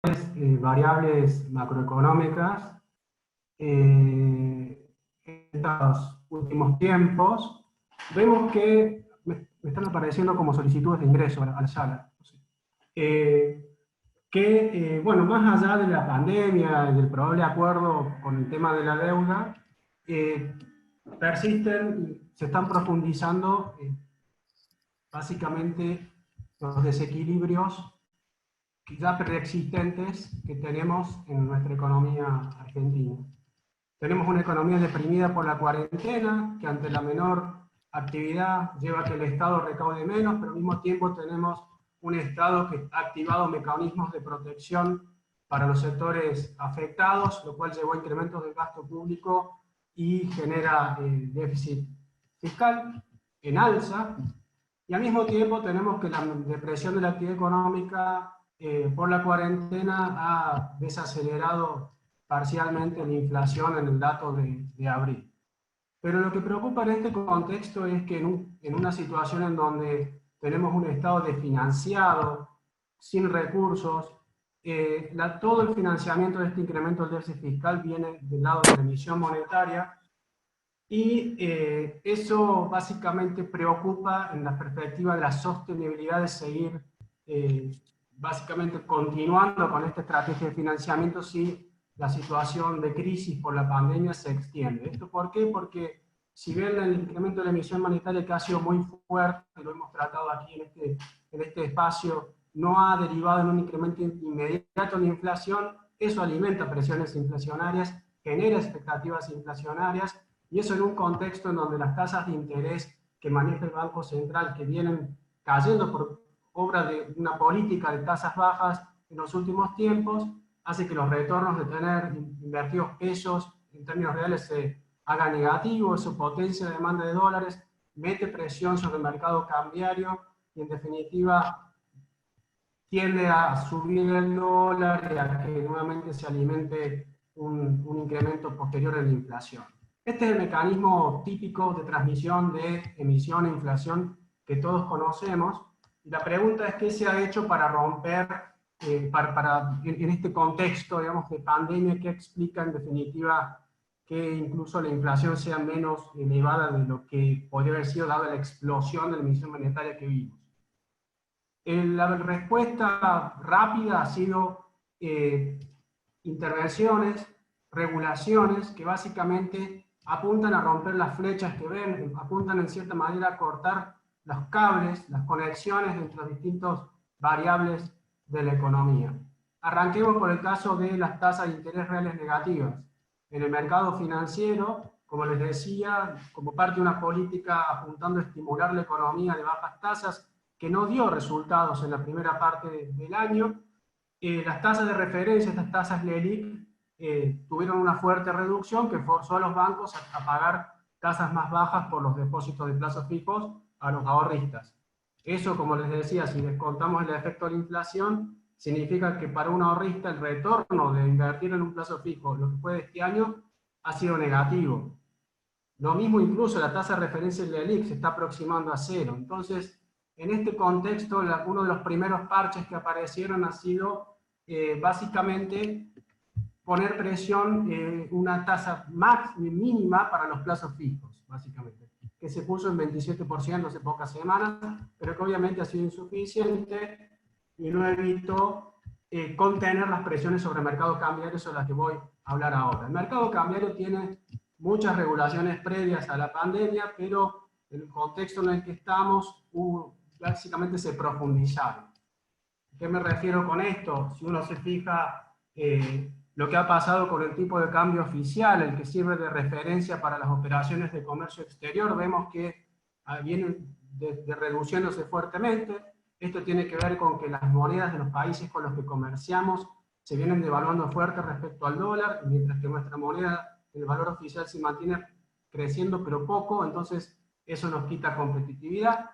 variables macroeconómicas en estos últimos tiempos, vemos que me están apareciendo como solicitudes de ingreso a la sala. Eh, bueno, más allá de la pandemia y del probable acuerdo con el tema de la deuda, eh, persisten, se están profundizando básicamente los desequilibrios ya preexistentes que tenemos en nuestra economía argentina. Tenemos una economía deprimida por la cuarentena, que ante la menor actividad lleva a que el Estado recaude menos, pero al mismo tiempo tenemos un Estado que ha activado mecanismos de protección para los sectores afectados, lo cual llevó a incrementos del gasto público y genera déficit fiscal en alza. Y al mismo tiempo tenemos que la depresión de la actividad económica por la cuarentena ha desacelerado parcialmente la inflación en el dato de abril. Pero lo que preocupa en este contexto es que en una situación en donde tenemos un Estado desfinanciado, sin recursos, todo el financiamiento de este incremento del déficit fiscal viene del lado de la emisión monetaria, y eso básicamente preocupa en la perspectiva de la sostenibilidad de seguir básicamente continuando con esta estrategia de financiamiento si la situación de crisis por la pandemia se extiende. ¿Esto por qué? Porque si bien el incremento de la emisión monetaria, que ha sido muy fuerte, lo hemos tratado aquí en este espacio, no ha derivado en un incremento inmediato de inflación, eso alimenta presiones inflacionarias, genera expectativas inflacionarias, y eso en un contexto en donde las tasas de interés que maneja el Banco Central, que vienen cayendo por obra de una política de tasas bajas en los últimos tiempos, hace que los retornos de tener invertidos pesos en términos reales se haga negativo, eso potencia la demanda de dólares, mete presión sobre el mercado cambiario y en definitiva tiende a subir el dólar y a que nuevamente se alimente un incremento posterior en la inflación. Este es el mecanismo típico de transmisión de emisión e inflación que todos conocemos. Y la pregunta es qué se ha hecho para romper, en este contexto, digamos, de pandemia, que explica en definitiva que incluso la inflación sea menos elevada de lo que podría haber sido dada la explosión de la emisión monetaria que vimos. La respuesta rápida ha sido intervenciones, regulaciones que básicamente apuntan a romper las flechas que ven, apuntan en cierta manera a cortar los cables, las conexiones entre las distintas variables de la economía. Arranquemos por el caso de las tasas de interés reales negativas. En el mercado financiero, como les decía, como parte de una política apuntando a estimular la economía de bajas tasas, que no dio resultados en la primera parte del año, las tasas de referencia, estas tasas LELIQ, tuvieron una fuerte reducción que forzó a los bancos a pagar tasas más bajas por los depósitos de plazos fijos a los ahorristas. Eso, como les decía, si descontamos el efecto de la inflación, significa que para un ahorrista el retorno de invertir en un plazo fijo, lo que fue de este año, ha sido negativo. Lo mismo incluso la tasa de referencia del LELIQ se está aproximando a cero. Entonces, en este contexto, uno de los primeros parches que aparecieron ha sido básicamente poner presión, una tasa mínima para los plazos fijos, básicamente, que se puso en 27% hace pocas semanas, pero que obviamente ha sido insuficiente y no evitó contener las presiones sobre el mercado cambiario, sobre las que voy a hablar ahora. El mercado cambiario tiene muchas regulaciones previas a la pandemia, pero en el contexto en el que estamos, básicamente se profundizaron. ¿A qué me refiero con esto? Si uno se fija lo que ha pasado con el tipo de cambio oficial, el que sirve de referencia para las operaciones de comercio exterior, vemos que viene reduciéndose fuertemente. Esto tiene que ver con que las monedas de los países con los que comerciamos se vienen devaluando fuerte respecto al dólar, mientras que nuestra moneda, el valor oficial, se mantiene creciendo pero poco, entonces eso nos quita competitividad.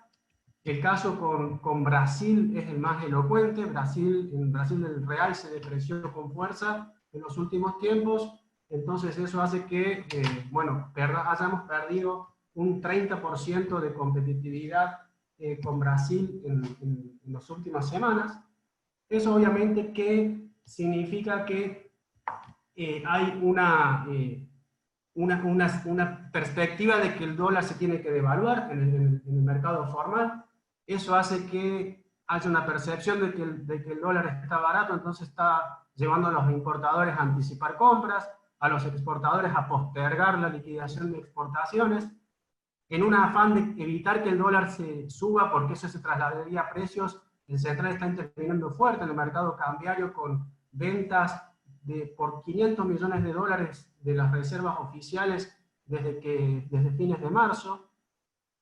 El caso con Brasil es el más elocuente. En Brasil el real se depreció con fuerza en los últimos tiempos, entonces eso hace que bueno, hayamos perdido un 30% de competitividad con Brasil en las últimas semanas. Eso obviamente que significa que hay una perspectiva de que el dólar se tiene que devaluar en el mercado formal. Eso hace que haya una percepción de que el dólar está barato, entonces está llevando a los importadores a anticipar compras, a los exportadores a postergar la liquidación de exportaciones, en un afán de evitar que el dólar se suba, porque eso se trasladaría a precios. El central está interviniendo fuerte en el mercado cambiario con ventas por 500 millones de dólares de las reservas oficiales desde fines de marzo.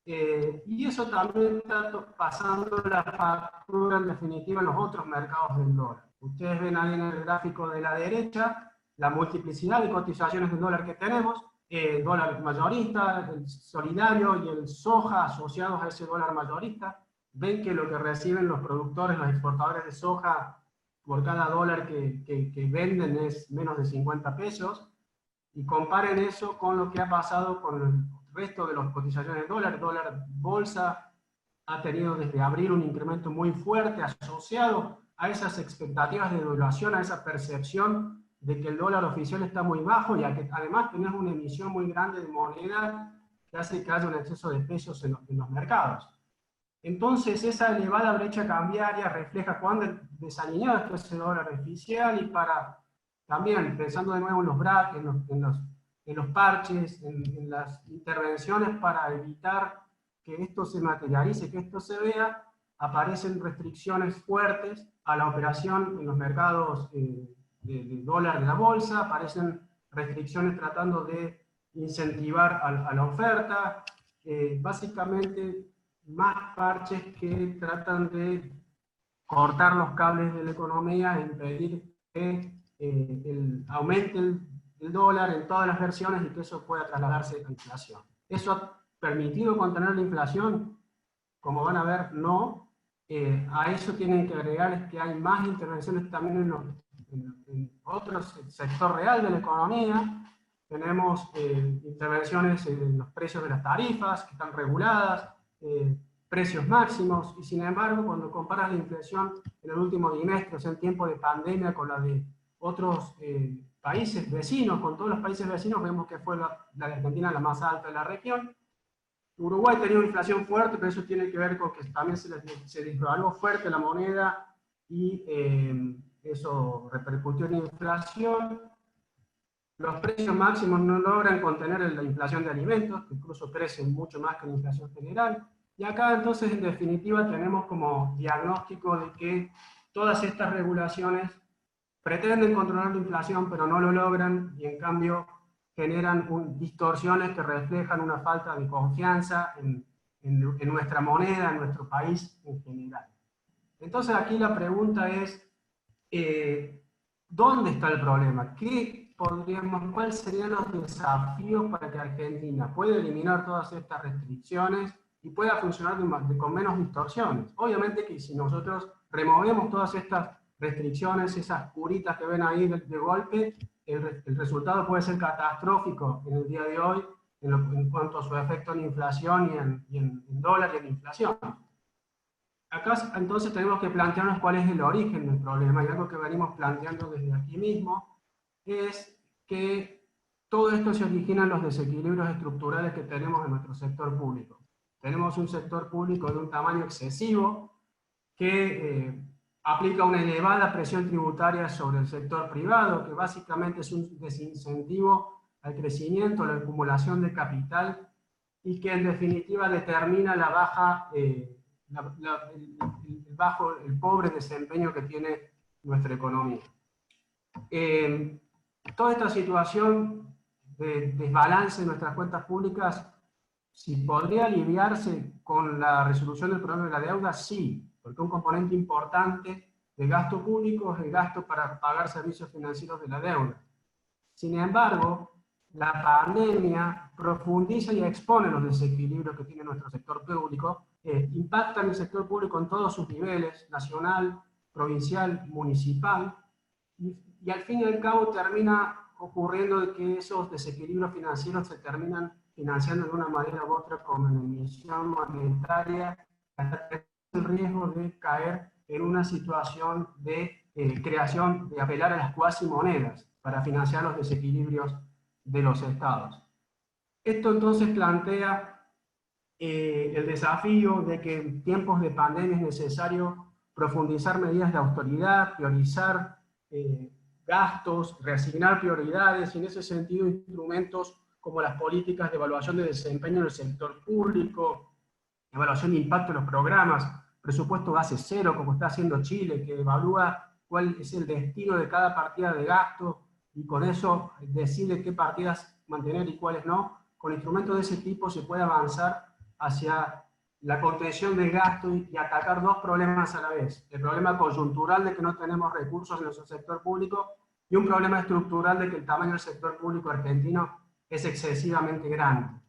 Y eso también está pasando la factura en definitiva en los otros mercados del dólar. Ustedes ven ahí en el gráfico de la derecha la multiplicidad de cotizaciones del dólar que tenemos, el dólar mayorista, el solidario y el soja asociados a ese dólar mayorista. Ven que lo que reciben los productores, los exportadores de soja por cada dólar que venden es menos de 50 pesos, y comparen eso con lo que ha pasado con el resto de las cotizaciones de dólar. Dólar bolsa ha tenido desde abril un incremento muy fuerte asociado a esas expectativas de devaluación, a esa percepción de que el dólar oficial está muy bajo, y a que además tenemos una emisión muy grande de moneda que hace que haya un exceso de pesos en los mercados. Entonces, esa elevada brecha cambiaria refleja cuán desalineado está ese dólar oficial, y para también, pensando de nuevo en los brackets, en los parches, en las intervenciones para evitar que esto se materialice, que esto se vea, aparecen restricciones fuertes a la operación en los mercados de dólar de la bolsa, aparecen restricciones tratando de incentivar a la oferta, básicamente más parches que tratan de cortar los cables de la economía, impedir que aumente el dólar en todas las versiones y que eso pueda trasladarse a inflación. ¿Eso ha permitido contener la inflación? Como van a ver, no. A eso tienen que agregar que hay más intervenciones también en otro sector real de la economía. Tenemos intervenciones en los precios de las tarifas, que están reguladas, precios máximos, y sin embargo, cuando comparas la inflación en el último trimestre, o sea, en tiempo de pandemia, con la de otros países vecinos, con todos los países vecinos, vemos que fue la de Argentina la más alta de la región. Uruguay tenía una inflación fuerte, pero eso tiene que ver con que también se disparó fuerte la moneda, y eso repercutió en inflación. Los precios máximos no logran contener la inflación de alimentos, que incluso crecen mucho más que la inflación general. Y acá entonces, en definitiva, tenemos como diagnóstico de que todas estas regulaciones pretenden controlar la inflación, pero no lo logran, y en cambio generan distorsiones que reflejan una falta de confianza en nuestra moneda, en nuestro país en general. Entonces aquí la pregunta es, ¿dónde está el problema? ¿Cuáles serían los desafíos para que Argentina pueda eliminar todas estas restricciones y pueda funcionar con menos distorsiones? Obviamente que si nosotros removemos todas estas restricciones, esas curitas que ven ahí de golpe, el resultado puede ser catastrófico en el día de hoy en cuanto a su efecto en inflación y en dólar y en inflación. Acá entonces tenemos que plantearnos cuál es el origen del problema, y algo que venimos planteando desde aquí mismo es que todo esto se origina en los desequilibrios estructurales que tenemos en nuestro sector público. Tenemos un sector público de un tamaño excesivo que aplica una elevada presión tributaria sobre el sector privado, que básicamente es un desincentivo al crecimiento, a la acumulación de capital, y que en definitiva determina la baja, el pobre desempeño que tiene nuestra economía. Toda esta situación de desbalance de nuestras cuentas públicas, si podría aliviarse con la resolución del problema de la deuda, sí, porque un componente importante del gasto público es el gasto para pagar servicios financieros de la deuda. Sin embargo, la pandemia profundiza y expone los desequilibrios que tiene nuestro sector público, impacta en el sector público en todos sus niveles, nacional, provincial, municipal, y al fin y al cabo termina ocurriendo de que esos desequilibrios financieros se terminan financiando de una manera u otra con la emisión monetaria, hasta el riesgo de caer en una situación de creación de apelar a las cuasimonedas para financiar los desequilibrios de los estados. Esto entonces plantea el desafío de que en tiempos de pandemia es necesario profundizar medidas de autoridad, priorizar gastos, reasignar prioridades, y en ese sentido instrumentos como las políticas de evaluación de desempeño en el sector público, evaluación de impacto en los programas, presupuesto base cero, como está haciendo Chile, que evalúa cuál es el destino de cada partida de gasto, y con eso decide qué partidas mantener y cuáles no. Con instrumentos de ese tipo se puede avanzar hacia la contención del gasto y atacar dos problemas a la vez. El problema coyuntural de que no tenemos recursos en nuestro sector público, y un problema estructural de que el tamaño del sector público argentino es excesivamente grande.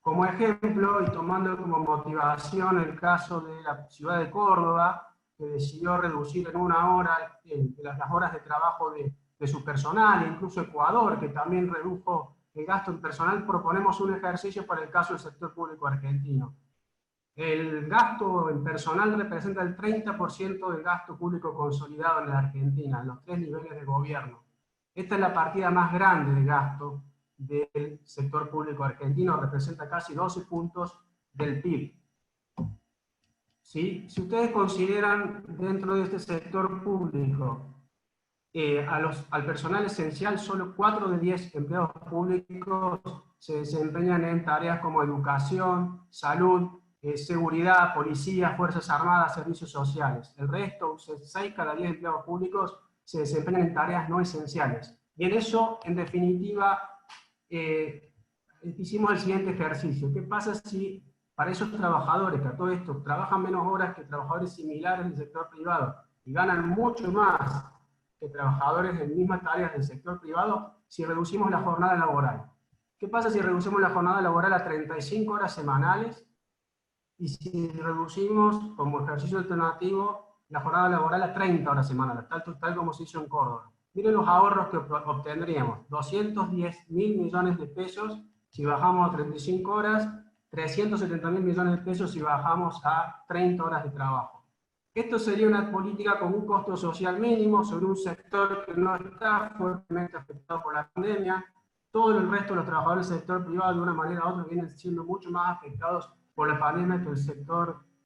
Como ejemplo, y tomando como motivación el caso de la ciudad de Córdoba, que decidió reducir en 1 hora las horas de trabajo de su personal, e incluso Ecuador, que también redujo el gasto en personal, proponemos un ejercicio para el caso del sector público argentino. El gasto en personal representa el 30% del gasto público consolidado en la Argentina, en los 3 niveles de gobierno. Esta es la partida más grande de gasto del sector público argentino, representa casi 12 puntos del PIB. ¿Sí? Si ustedes consideran dentro de este sector público al personal esencial, solo 4 de 10 empleados públicos se desempeñan en tareas como educación, salud, seguridad, policía, fuerzas armadas, servicios sociales. El resto, 6 cada 10 empleados públicos, se desempeñan en tareas no esenciales. Y en eso, en definitiva, hicimos el siguiente ejercicio. ¿Qué pasa si para esos trabajadores que a todo esto trabajan menos horas que trabajadores similares del sector privado y ganan mucho más que trabajadores en mismas tareas del sector privado, si reducimos la jornada laboral? ¿Qué pasa si reducimos la jornada laboral a 35 horas semanales y si reducimos como ejercicio alternativo la jornada laboral a 30 horas semanales, tal como se hizo en Córdoba? Miren los ahorros que obtendríamos: 210.000 millones de pesos si bajamos a 35 horas, 370.000 millones de pesos si bajamos a 30 horas de trabajo. Esto sería una política con un costo social mínimo sobre un sector que no está fuertemente afectado por la pandemia. Todo el resto de los trabajadores del sector privado, de una manera u otra, vienen siendo mucho más afectados por la pandemia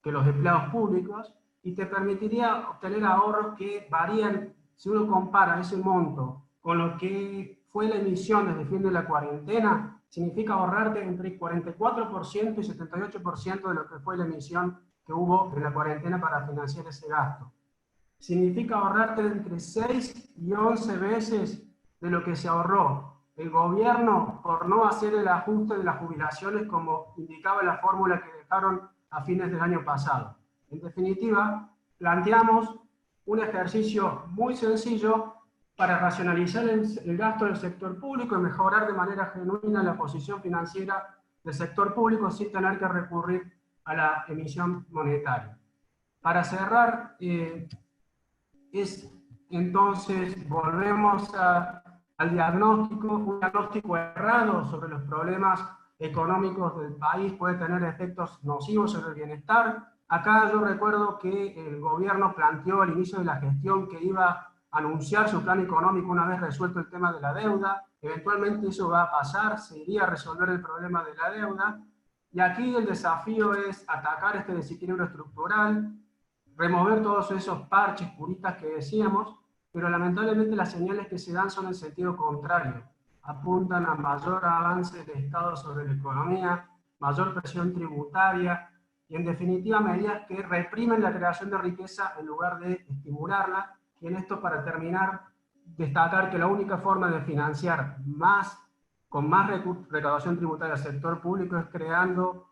que los empleados públicos, y te permitiría obtener ahorros que varían, si uno compara ese monto con lo que fue la emisión desde el fin de la cuarentena, significa ahorrarte entre 44% y 78% de lo que fue la emisión que hubo en la cuarentena para financiar ese gasto. Significa ahorrarte entre 6 y 11 veces de lo que se ahorró el gobierno por no hacer el ajuste de las jubilaciones como indicaba la fórmula que dejaron a fines del año pasado. En definitiva, planteamos un ejercicio muy sencillo para racionalizar el gasto del sector público y mejorar de manera genuina la posición financiera del sector público sin tener que recurrir a la emisión monetaria. Para cerrar, entonces volvemos al diagnóstico. Un diagnóstico errado sobre los problemas económicos del país puede tener efectos nocivos sobre el bienestar. Acá yo recuerdo que el gobierno planteó al inicio de la gestión que iba a anunciar su plan económico una vez resuelto el tema de la deuda. Eventualmente eso va a pasar, se iría a resolver el problema de la deuda. Y aquí el desafío es atacar este desequilibrio estructural, remover todos esos parches, curitas que decíamos, pero lamentablemente las señales que se dan son en sentido contrario. Apuntan a mayor avance del Estado sobre la economía, mayor presión tributaria y, en definitiva, medidas que reprimen la creación de riqueza en lugar de estimularla. Y en esto, para terminar, destacar que la única forma de financiar con más recaudación tributaria al sector público es creando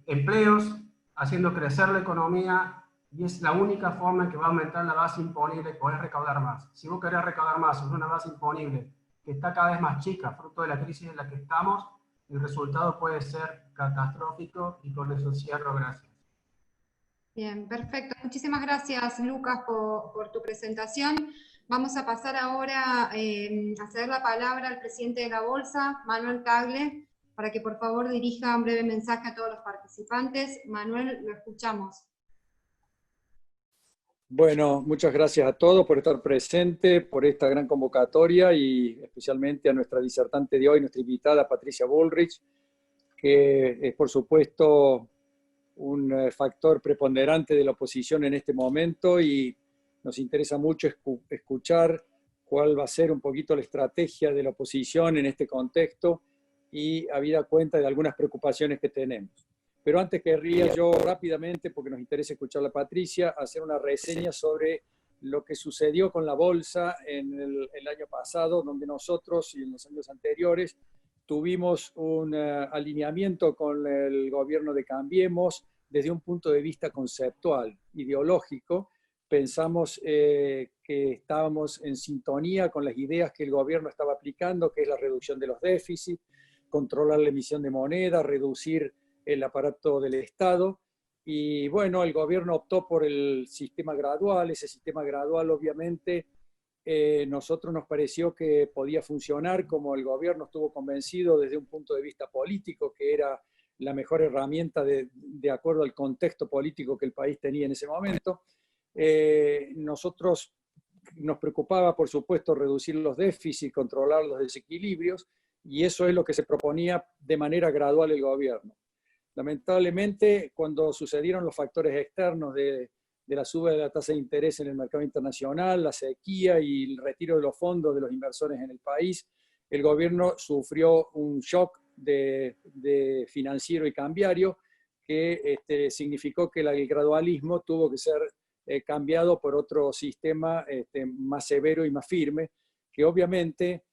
empleos, haciendo crecer la economía, y es la única forma en que va a aumentar la base imponible y poder recaudar más. Si vos querés recaudar más en una base imponible que está cada vez más chica, fruto de la crisis en la que estamos, el resultado puede ser catastrófico, y con eso cierro. Gracias. Bien, perfecto. Muchísimas gracias, Lucas, por tu presentación. Vamos a pasar ahora a ceder la palabra al presidente de la Bolsa, Manuel Tagle, para que por favor dirija un breve mensaje a todos los participantes. Manuel, lo escuchamos. Bueno, muchas gracias a todos por estar presentes, por esta gran convocatoria y especialmente a nuestra disertante de hoy, nuestra invitada Patricia Bullrich, que es por supuesto un factor preponderante de la oposición en este momento y nos interesa mucho escuchar cuál va a ser un poquito la estrategia de la oposición en este contexto y habida cuenta de algunas preocupaciones que tenemos. Pero antes querría yo rápidamente, porque nos interesa escuchar a Patricia, hacer una reseña sobre lo que sucedió con la bolsa en el año pasado, donde nosotros y en los años anteriores tuvimos un alineamiento con el gobierno de Cambiemos desde un punto de vista conceptual, ideológico. Pensamos que estábamos en sintonía con las ideas que el gobierno estaba aplicando, que es la reducción de los déficits, controlar la emisión de moneda, reducir el aparato del Estado. Y bueno, el gobierno optó por el sistema gradual. Ese sistema gradual, obviamente, nosotros nos pareció que podía funcionar, como el gobierno estuvo convencido desde un punto de vista político, que era la mejor herramienta de acuerdo al contexto político que el país tenía en ese momento. Nosotros nos preocupaba, por supuesto, reducir los déficits, controlar los desequilibrios, y eso es lo que se proponía de manera gradual el gobierno. Lamentablemente, cuando sucedieron los factores externos de la suba de la tasa de interés en el mercado internacional, la sequía y el retiro de los fondos de los inversores en el país, el gobierno sufrió un shock de financiero y cambiario que significó que el gradualismo tuvo que ser cambiado por otro sistema más severo y más firme, que obviamente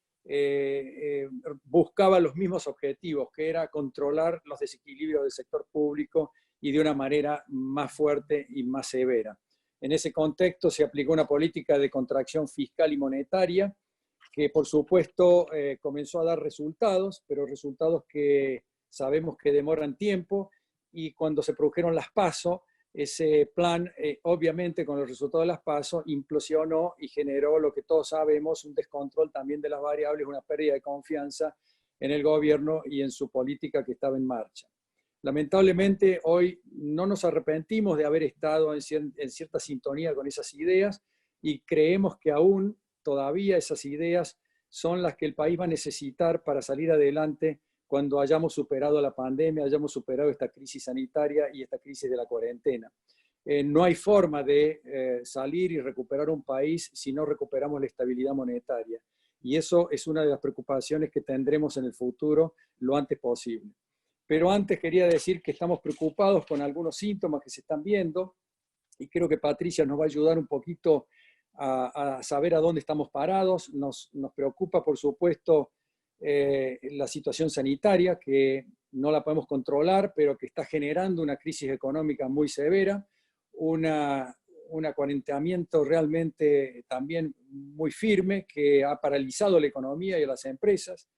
buscaba los mismos objetivos, que era controlar los desequilibrios del sector público y de una manera más fuerte y más severa. En ese contexto se aplicó una política de contracción fiscal y monetaria que por supuesto comenzó a dar resultados, pero resultados que sabemos que demoran tiempo, y cuando se produjeron las PASO, ese plan, obviamente con los resultados de las PASO, implosionó y generó lo que todos sabemos, un descontrol también de las variables, una pérdida de confianza en el gobierno y en su política que estaba en marcha. Lamentablemente, hoy no nos arrepentimos de haber estado en cierta sintonía con esas ideas y creemos que aún todavía esas ideas son las que el país va a necesitar para salir adelante cuando hayamos superado la pandemia, hayamos superado esta crisis sanitaria y esta crisis de la cuarentena. No hay forma de salir y recuperar un país si no recuperamos la estabilidad monetaria. Y eso es una de las preocupaciones que tendremos en el futuro lo antes posible. Pero antes quería decir que estamos preocupados con algunos síntomas que se están viendo, y creo que Patricia nos va a ayudar un poquito a saber a dónde estamos parados. Nos preocupa, por supuesto, la situación sanitaria, que no la podemos controlar, pero que está generando una crisis económica muy severa, un acuarentamiento realmente también muy firme que ha paralizado la economía y a las empresas.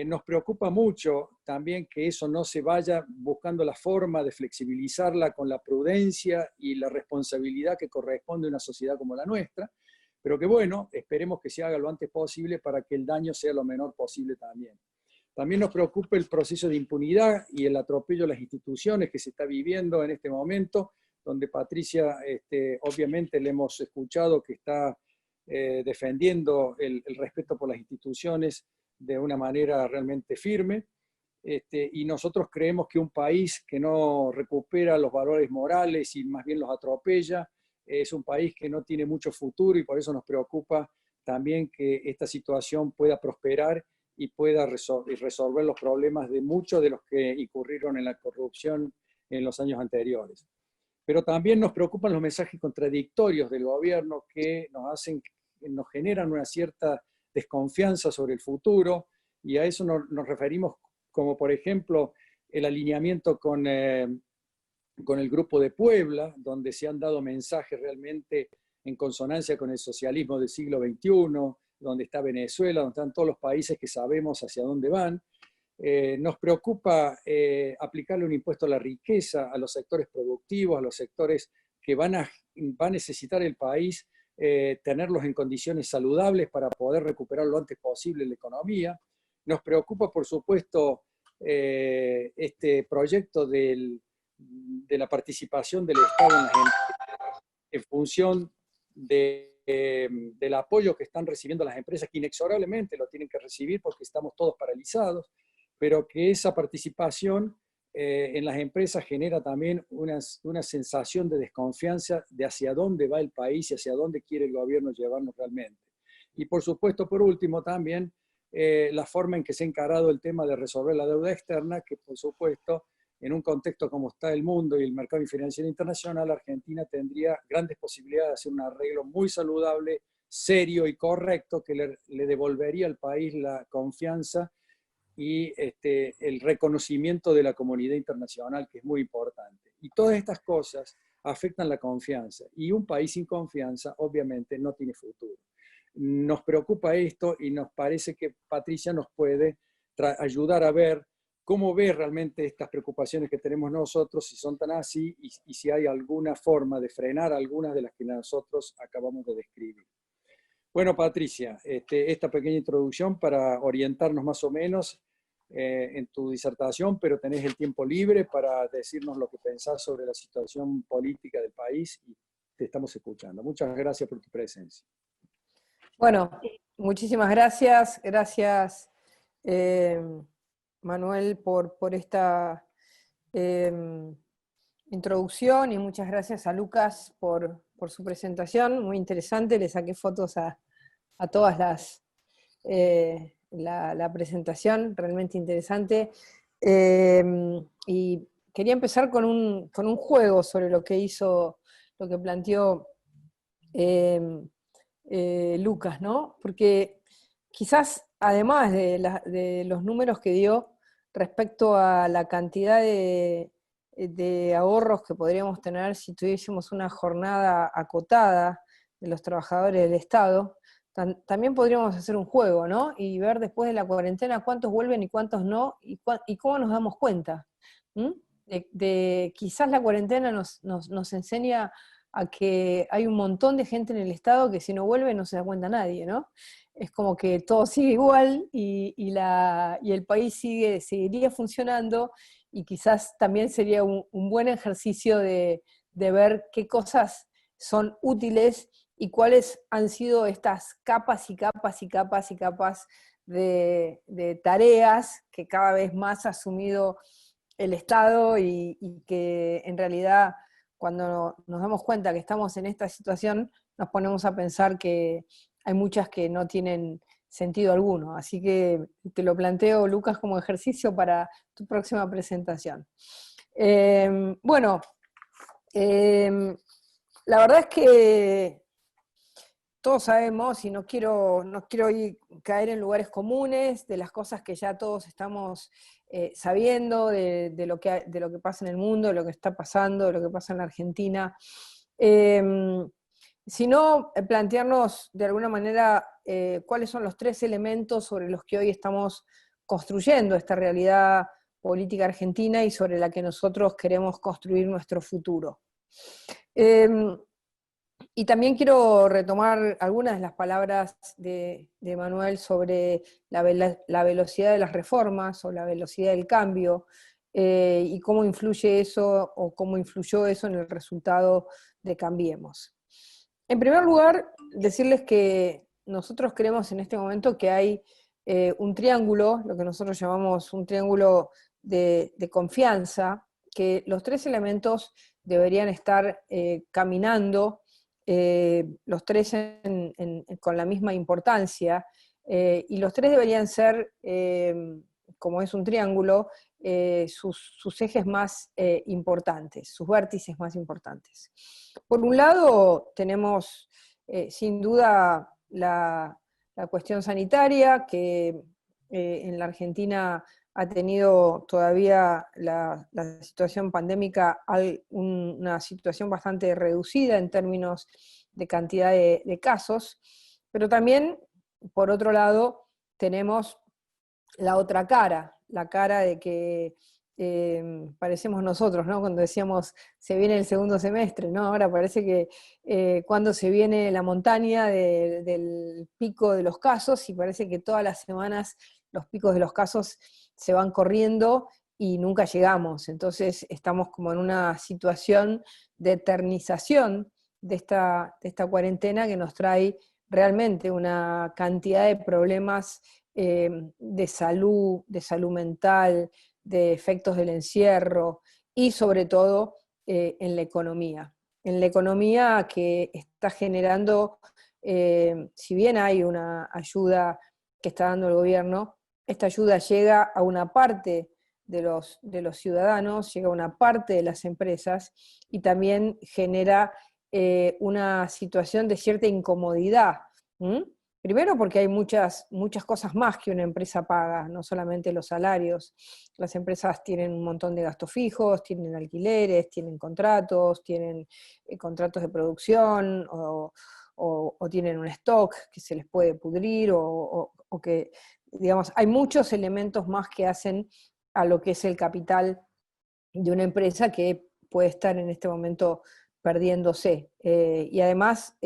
Nos preocupa mucho también que eso no se vaya buscando la forma de flexibilizarla con la prudencia y la responsabilidad que corresponde a una sociedad como la nuestra, pero que bueno, esperemos que se haga lo antes posible para que el daño sea lo menor posible también. También nos preocupa el proceso de impunidad y el atropello a las instituciones que se está viviendo en este momento, donde Patricia, obviamente le hemos escuchado que está defendiendo el respeto por las instituciones de una manera realmente firme, y nosotros creemos que un país que no recupera los valores morales y más bien los atropella, es un país que no tiene mucho futuro, y por eso nos preocupa también que esta situación pueda prosperar y pueda resolver los problemas de muchos de los que incurrieron en la corrupción en los años anteriores. Pero también nos preocupan los mensajes contradictorios del gobierno que nos generan una cierta desconfianza sobre el futuro, y a eso nos referimos, como por ejemplo el alineamiento con el Grupo de Puebla, donde se han dado mensajes realmente en consonancia con el socialismo del siglo XXI, donde está Venezuela, donde están todos los países que sabemos hacia dónde van. Nos preocupa aplicarle un impuesto a la riqueza, a los sectores productivos, a los sectores que va a necesitar el país, tenerlos en condiciones saludables para poder recuperar lo antes posible la economía. Nos preocupa, por supuesto, este proyecto de la participación del Estado en función del apoyo que están recibiendo las empresas, que inexorablemente lo tienen que recibir porque estamos todos paralizados, pero que esa participación en las empresas genera también una sensación de desconfianza de hacia dónde va el país y hacia dónde quiere el gobierno llevarnos realmente. Y por supuesto, por último, también la forma en que se ha encarado el tema de resolver la deuda externa, que por supuesto, en un contexto como está el mundo y el mercado financiero internacional, Argentina tendría grandes posibilidades de hacer un arreglo muy saludable, serio y correcto, que le devolvería al país la confianza y el reconocimiento de la comunidad internacional, que es muy importante. Y todas estas cosas afectan la confianza, y un país sin confianza obviamente no tiene futuro. Nos preocupa esto y nos parece que Patricia nos puede ayudar a ver cómo ve realmente estas preocupaciones que tenemos nosotros, si son tan así, y si hay alguna forma de frenar algunas de las que nosotros acabamos de describir. Bueno, Patricia, esta pequeña introducción para orientarnos más o menos en tu disertación, pero tenés el tiempo libre para decirnos lo que pensás sobre la situación política del país y te estamos escuchando. Muchas gracias por tu presencia. Bueno, muchísimas gracias. Gracias, Manuel, por esta introducción, y muchas gracias a Lucas por su presentación, muy interesante. Le saqué fotos a todas la presentación, realmente interesante. Y quería empezar con un juego sobre lo que planteó Lucas, ¿no? Porque quizás, además de los números que dio respecto a la cantidad de ahorros que podríamos tener si tuviésemos una jornada acotada de los trabajadores del Estado, también podríamos hacer un juego, ¿no? Y ver después de la cuarentena cuántos vuelven y cuántos no, y cómo nos damos cuenta. Quizás la cuarentena nos enseña a que hay un montón de gente en el Estado que si no vuelve no se da cuenta nadie, ¿no? Es como que todo sigue igual y el país seguiría funcionando, y quizás también sería un buen ejercicio de ver qué cosas son útiles y cuáles han sido estas capas y capas y capas y capas de tareas que cada vez más ha asumido el Estado, y que en realidad, cuando nos damos cuenta que estamos en esta situación, nos ponemos a pensar que hay muchas que no tienen sentido alguno. Así que te lo planteo, Lucas, como ejercicio para tu próxima presentación. Bueno, la verdad es que todos sabemos, y no quiero caer en lugares comunes, de las cosas que ya todos estamos sabiendo, de lo que pasa en el mundo, de lo que está pasando, de lo que pasa en la Argentina, sino plantearnos de alguna manera cuáles son los 3 elementos sobre los que hoy estamos construyendo esta realidad política argentina y sobre la que nosotros queremos construir nuestro futuro. Y también quiero retomar algunas de las palabras de Manuel sobre la velocidad de las reformas o la velocidad del cambio, y cómo influye eso, o cómo influyó eso en el resultado de Cambiemos. En primer lugar, decirles que nosotros creemos en este momento que hay un triángulo, lo que nosotros llamamos un triángulo de confianza, que los 3 elementos deberían estar caminando, los 3 con la misma importancia, y los 3 deberían ser, como es un triángulo, sus ejes más importantes, sus vértices más importantes. Por un lado tenemos sin duda la cuestión sanitaria, que en la Argentina ha tenido todavía la situación pandémica una situación bastante reducida en términos de cantidad de casos, pero también, por otro lado, tenemos la otra cara, la cara de que parecemos nosotros, ¿no? Cuando decíamos se viene el segundo semestre, ¿no? Ahora parece que cuando se viene la montaña del pico de los casos, y parece que todas las semanas los picos de los casos se van corriendo y nunca llegamos. Entonces estamos como en una situación de eternización de esta cuarentena, que nos trae realmente una cantidad de problemas de salud mental, de efectos del encierro y sobre todo en la economía. En la economía que está generando, si bien hay una ayuda que está dando el gobierno, esta ayuda llega a una parte de los ciudadanos, llega a una parte de las empresas y también genera una situación de cierta incomodidad. Primero porque hay muchas cosas más que una empresa paga, no solamente los salarios. Las empresas tienen un montón de gastos fijos, tienen alquileres, tienen contratos de producción o tienen un stock que se les puede pudrir o que, digamos, hay muchos elementos más que hacen a lo que es el capital de una empresa que puede estar en este momento perdiéndose. Y además,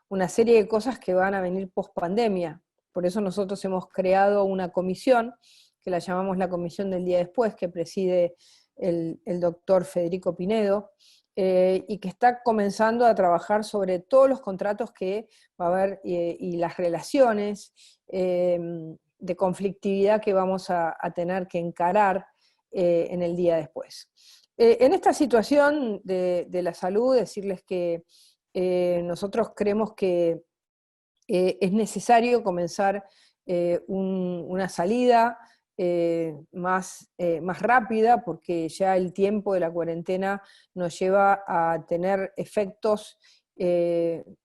una serie de cosas que van a venir post pandemia. Por eso nosotros hemos creado una comisión, que la llamamos la Comisión del Día Después, que preside el doctor Federico Pinedo, y que está comenzando a trabajar sobre todos los contratos que va a haber y las relaciones de conflictividad que vamos a tener que encarar en el día después. En esta situación de la salud, decirles que nosotros creemos que es necesario comenzar una salida más rápida, porque ya el tiempo de la cuarentena nos lleva a tener efectos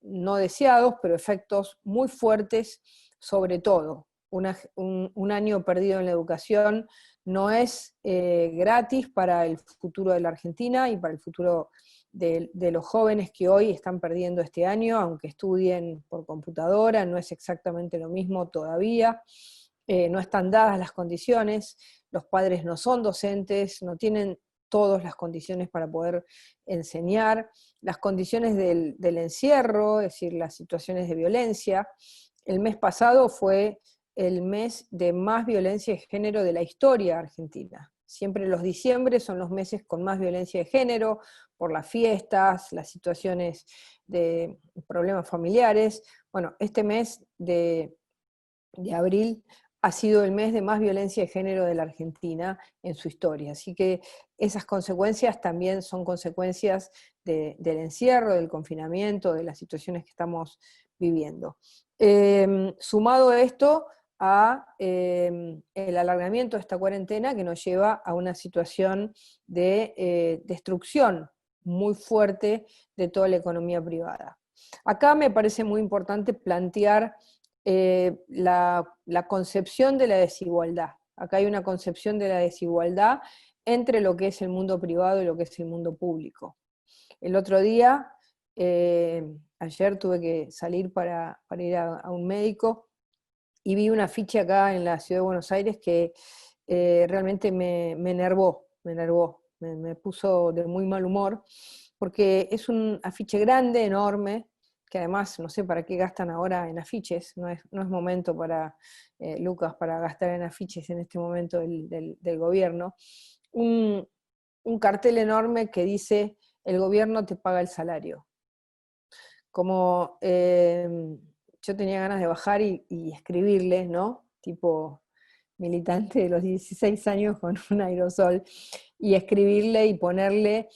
no deseados, pero efectos muy fuertes sobre todo. Un año perdido en la educación no es gratis para el futuro de la Argentina y para el futuro de los jóvenes que hoy están perdiendo este año, aunque estudien por computadora, no es exactamente lo mismo todavía, no están dadas las condiciones, los padres no son docentes, no tienen todas las condiciones para poder enseñar, las condiciones del encierro, es decir, las situaciones de violencia. El mes pasado fue el mes de más violencia de género de la historia argentina. Siempre los diciembres son los meses con más violencia de género, por las fiestas, las situaciones de problemas familiares. Bueno, este mes de abril ha sido el mes de más violencia de género de la Argentina en su historia. Así que esas consecuencias también son consecuencias del encierro, del confinamiento, de las situaciones que estamos viviendo. Sumado a esto, el alargamiento de esta cuarentena que nos lleva a una situación de destrucción muy fuerte de toda la economía privada. Acá me parece muy importante plantear la concepción de la desigualdad. Acá hay una concepción de la desigualdad entre lo que es el mundo privado y lo que es el mundo público. El otro día, ayer tuve que salir para ir a un médico, y vi un afiche acá en la ciudad de Buenos Aires que realmente me enervó, me puso de muy mal humor, porque es un afiche grande, enorme, que además no sé para qué gastan ahora en afiches, no es momento para, Lucas, para gastar en afiches en este momento del gobierno. Un cartel enorme que dice: el gobierno te paga el salario. Como yo tenía ganas de bajar y escribirle, ¿no? Tipo militante de los 16 años con un aerosol, y escribirle y ponerle,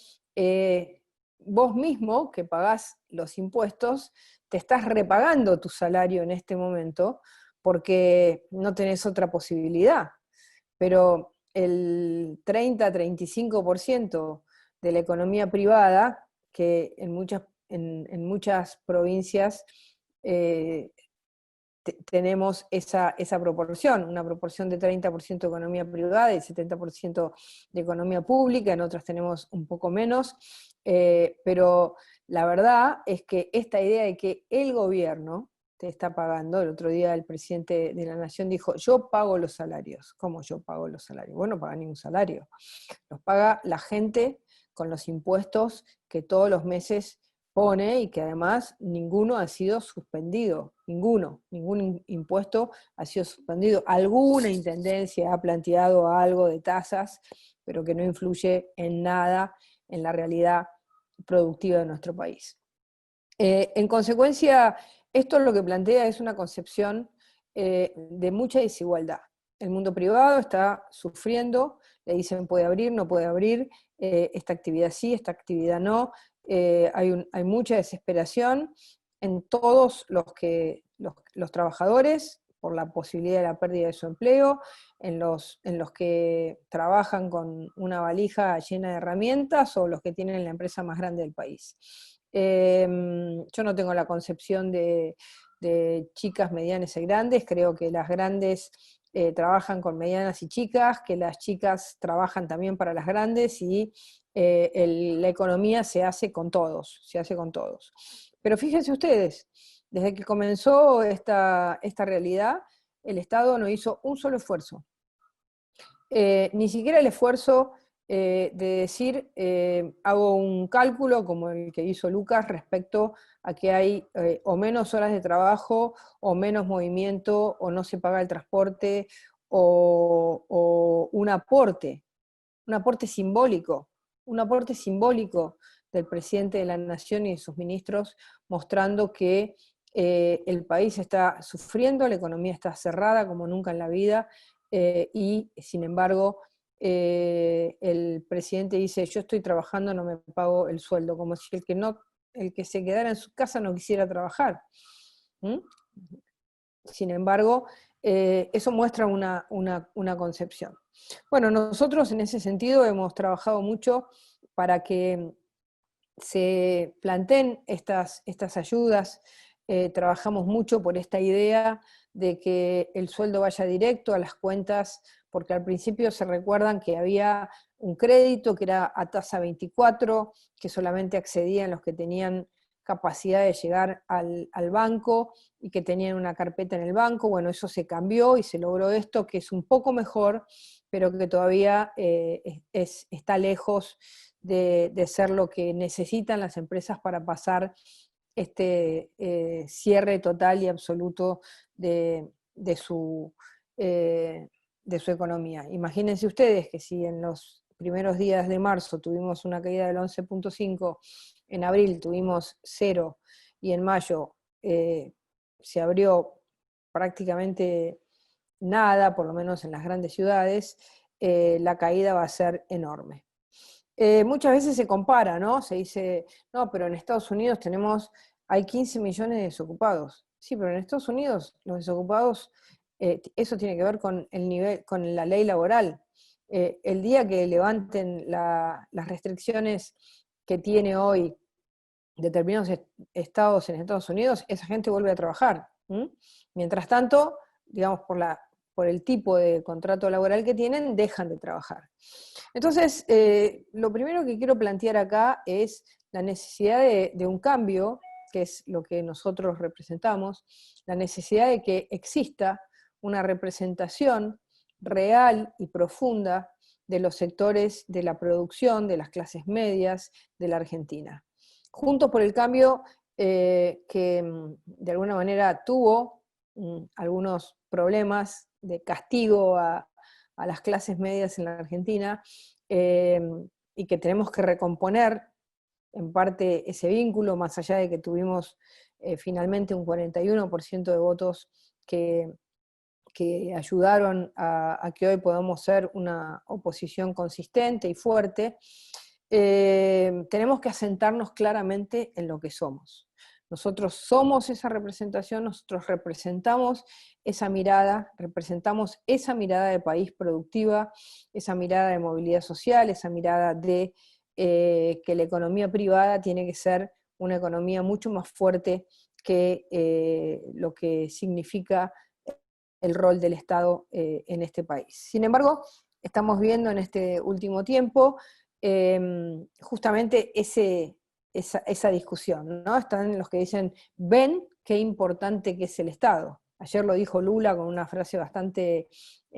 vos mismo que pagás los impuestos, te estás repagando tu salario en este momento porque no tenés otra posibilidad. Pero el 30-35% de la economía privada, que en muchas provincias tenemos esa proporción, una proporción de 30% de economía privada y 70% de economía pública, en otras tenemos un poco menos, pero la verdad es que esta idea de que el gobierno te está pagando, el otro día el presidente de la Nación dijo: yo pago los salarios. ¿Cómo yo pago los salarios? Vos no pagás ningún salario, los paga la gente con los impuestos que todos los meses pone, y que además ninguno ha sido suspendido, ningún impuesto ha sido suspendido. Alguna intendencia ha planteado algo de tasas, pero que no influye en nada en la realidad productiva de nuestro país. En consecuencia, esto lo que plantea es una concepción de mucha desigualdad. El mundo privado está sufriendo, le dicen puede abrir, no puede abrir, esta actividad sí, esta actividad no, hay mucha desesperación en todos los trabajadores por la posibilidad de la pérdida de su empleo, en los que trabajan con una valija llena de herramientas o los que tienen la empresa más grande del país. Yo no tengo la concepción de chicas, medianas y grandes, creo que las grandes trabajan con medianas y chicas, que las chicas trabajan también para las grandes y la economía se hace con todos, se hace con todos. Pero fíjense ustedes, desde que comenzó esta realidad, el Estado no hizo un solo esfuerzo. Ni siquiera el esfuerzo de decir, hago un cálculo como el que hizo Lucas respecto a que hay o menos horas de trabajo, o menos movimiento, o no se paga el transporte, o un aporte simbólico, del presidente de la Nación y de sus ministros, mostrando que el país está sufriendo, la economía está cerrada como nunca en la vida, y sin embargo el presidente dice, yo estoy trabajando, no me pago el sueldo, como si el que se quedara en su casa no quisiera trabajar. ¿Mm? Sin embargo, eso muestra una concepción. Bueno, nosotros en ese sentido hemos trabajado mucho para que se planteen estas ayudas, trabajamos mucho por esta idea de que el sueldo vaya directo a las cuentas, porque al principio se recuerdan que había un crédito que era a tasa 24, que solamente accedían los que tenían capacidad de llegar al banco y que tenían una carpeta en el banco. Bueno, eso se cambió y se logró esto, que es un poco mejor, pero que todavía está lejos de ser lo que necesitan las empresas para pasar este cierre total y absoluto de su economía. Imagínense ustedes que si en los primeros días de marzo tuvimos una caída del 11.5%, en abril tuvimos 0 y en mayo se abrió prácticamente nada, por lo menos en las grandes ciudades, la caída va a ser enorme. Muchas veces se compara, ¿no? Se dice, no, pero en Estados Unidos hay 15 millones de desocupados. Sí, pero en Estados Unidos los desocupados, eso tiene que ver con con la ley laboral. El día que levanten las restricciones que tiene hoy determinados estados en Estados Unidos, esa gente vuelve a trabajar. Mientras tanto, digamos, por el tipo de contrato laboral que tienen, dejan de trabajar. Entonces, lo primero que quiero plantear acá es la necesidad de un cambio, que es lo que nosotros representamos, la necesidad de que exista una representación real y profunda de los sectores de la producción, de las clases medias de la Argentina. Juntos por el Cambio, que de alguna manera tuvo algunos problemas de castigo a las clases medias en la Argentina, y que tenemos que recomponer en parte ese vínculo, más allá de que tuvimos finalmente un 41% de votos que ayudaron a que hoy podamos ser una oposición consistente y fuerte. Tenemos que asentarnos claramente en lo que somos. Nosotros somos esa representación, nosotros representamos esa mirada de país productiva, esa mirada de movilidad social, esa mirada de que la economía privada tiene que ser una economía mucho más fuerte que lo que significa el rol del Estado en este país. Sin embargo, estamos viendo en este último tiempo justamente esa discusión, ¿no? Están los que dicen, ven qué importante que es el Estado. Ayer lo dijo Lula con una frase bastante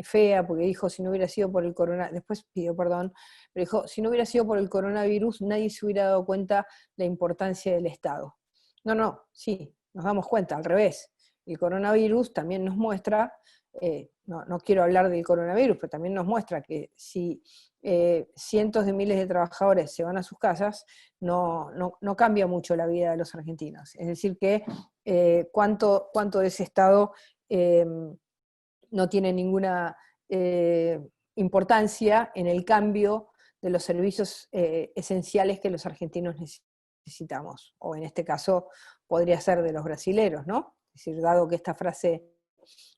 fea, porque dijo, si no hubiera sido por el coronavirus, después pidió perdón, pero dijo, si no hubiera sido por el coronavirus, nadie se hubiera dado cuenta la importancia del Estado. No, sí, nos damos cuenta, al revés. El coronavirus también nos muestra, no quiero hablar del coronavirus, pero también nos muestra que si cientos de miles de trabajadores se van a sus casas, no cambia mucho la vida de los argentinos. Es decir, que cuánto de ese Estado no tiene ninguna importancia en el cambio de los servicios esenciales que los argentinos necesitamos, o en este caso podría ser de los brasileros, ¿no? Es decir, dado que esta frase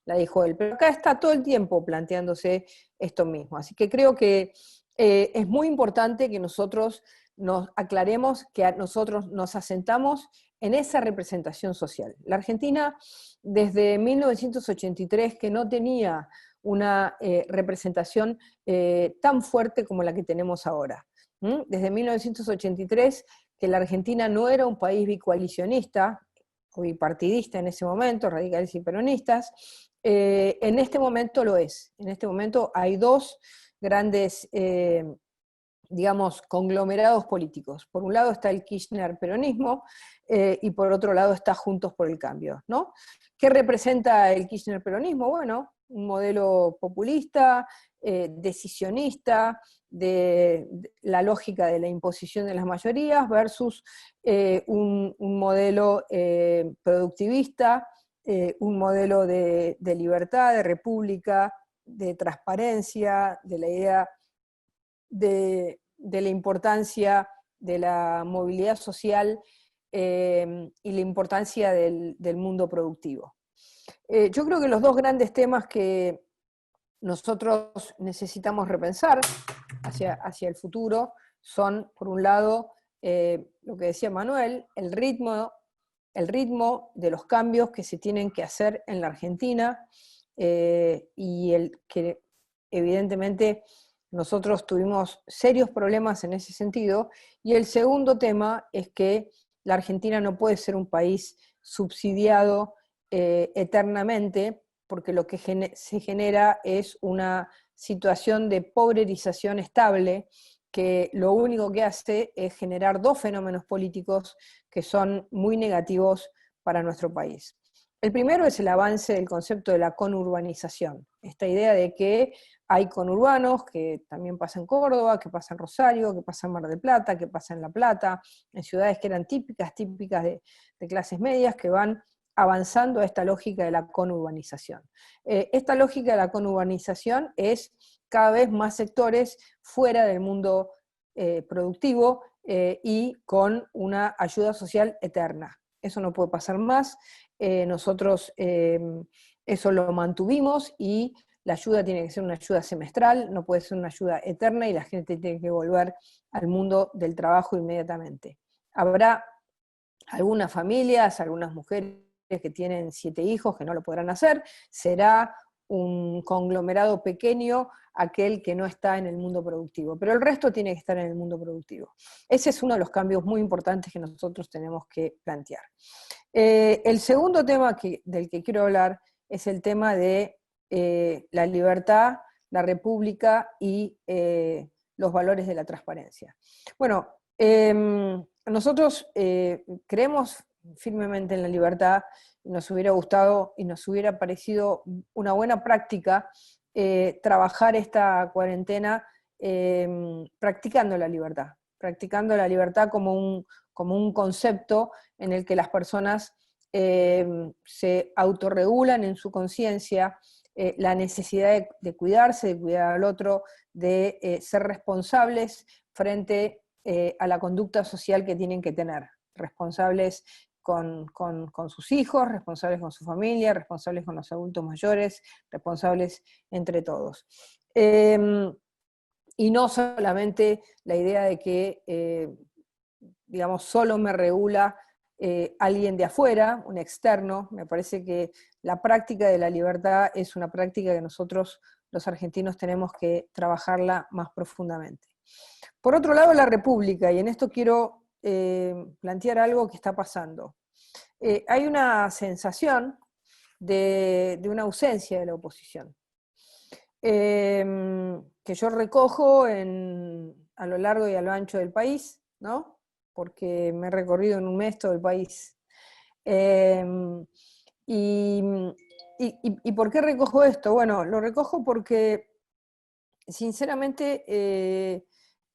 la dijo él, pero acá está todo el tiempo planteándose esto mismo, así que creo que es muy importante que nosotros nos aclaremos, que nosotros nos asentamos en esa representación social. La Argentina, desde 1983, que no tenía una representación tan fuerte como la que tenemos ahora. Desde 1983, que la Argentina no era un país bicoalicionista, o bipartidista en ese momento, radicales y peronistas, en este momento lo es. En este momento hay dos grandes, digamos, conglomerados políticos. Por un lado está el Kirchner-peronismo y por otro lado está Juntos por el Cambio, ¿no? ¿Qué representa el Kirchner-peronismo? Bueno, un modelo populista, decisionista, de la lógica de la imposición de las mayorías versus un modelo productivista, un modelo de libertad, de república, de transparencia, de la idea de la importancia de la movilidad social y la importancia del mundo productivo. Yo creo que los dos grandes temas que nosotros necesitamos repensar hacia el futuro son, por un lado, lo que decía Manuel, el ritmo de los cambios que se tienen que hacer en la Argentina y el que evidentemente nosotros tuvimos serios problemas en ese sentido. Y el segundo tema es que la Argentina no puede ser un país subsidiado eternamente, porque lo que se genera es una situación de pobrerización estable que lo único que hace es generar dos fenómenos políticos que son muy negativos para nuestro país. El primero es el avance del concepto de la conurbanización, esta idea de que hay conurbanos, que también pasa en Córdoba, que pasa en Rosario, que pasa en Mar del Plata, que pasa en La Plata, en ciudades que eran típicas de clases medias, que van avanzando a esta lógica de la conurbanización. Esta lógica de la conurbanización es cada vez más sectores fuera del mundo productivo y con una ayuda social eterna. Eso no puede pasar más. Nosotros eso lo mantuvimos y la ayuda tiene que ser una ayuda semestral, no puede ser una ayuda eterna y la gente tiene que volver al mundo del trabajo inmediatamente. Habrá algunas familias, algunas mujeres que tienen 7 hijos que no lo podrán hacer, será un conglomerado pequeño aquel que no está en el mundo productivo, pero el resto tiene que estar en el mundo productivo. Ese es uno de los cambios muy importantes que nosotros tenemos que plantear. El segundo tema del que quiero hablar es el tema de la libertad, la república y los valores de la transparencia. Bueno, nosotros creemos firmemente en la libertad, y nos hubiera gustado y nos hubiera parecido una buena práctica trabajar esta cuarentena practicando la libertad como un concepto en el que las personas se autorregulan en su conciencia la necesidad de cuidarse, de cuidar al otro, de ser responsables frente a la conducta social que tienen que tener, responsables con sus hijos, responsables con su familia, responsables con los adultos mayores, responsables entre todos. Y no solamente la idea de que, digamos, solo me regula alguien de afuera, un externo. Me parece que la práctica de la libertad es una práctica que nosotros, los argentinos, tenemos que trabajarla más profundamente. Por otro lado, la república, y en esto quiero plantear algo que está pasando. Hay una sensación de una ausencia de la oposición, que yo recojo a lo largo y a lo ancho del país, ¿no? Porque me he recorrido en un mes todo el país. ¿Y por qué recojo esto? Bueno, lo recojo porque sinceramente,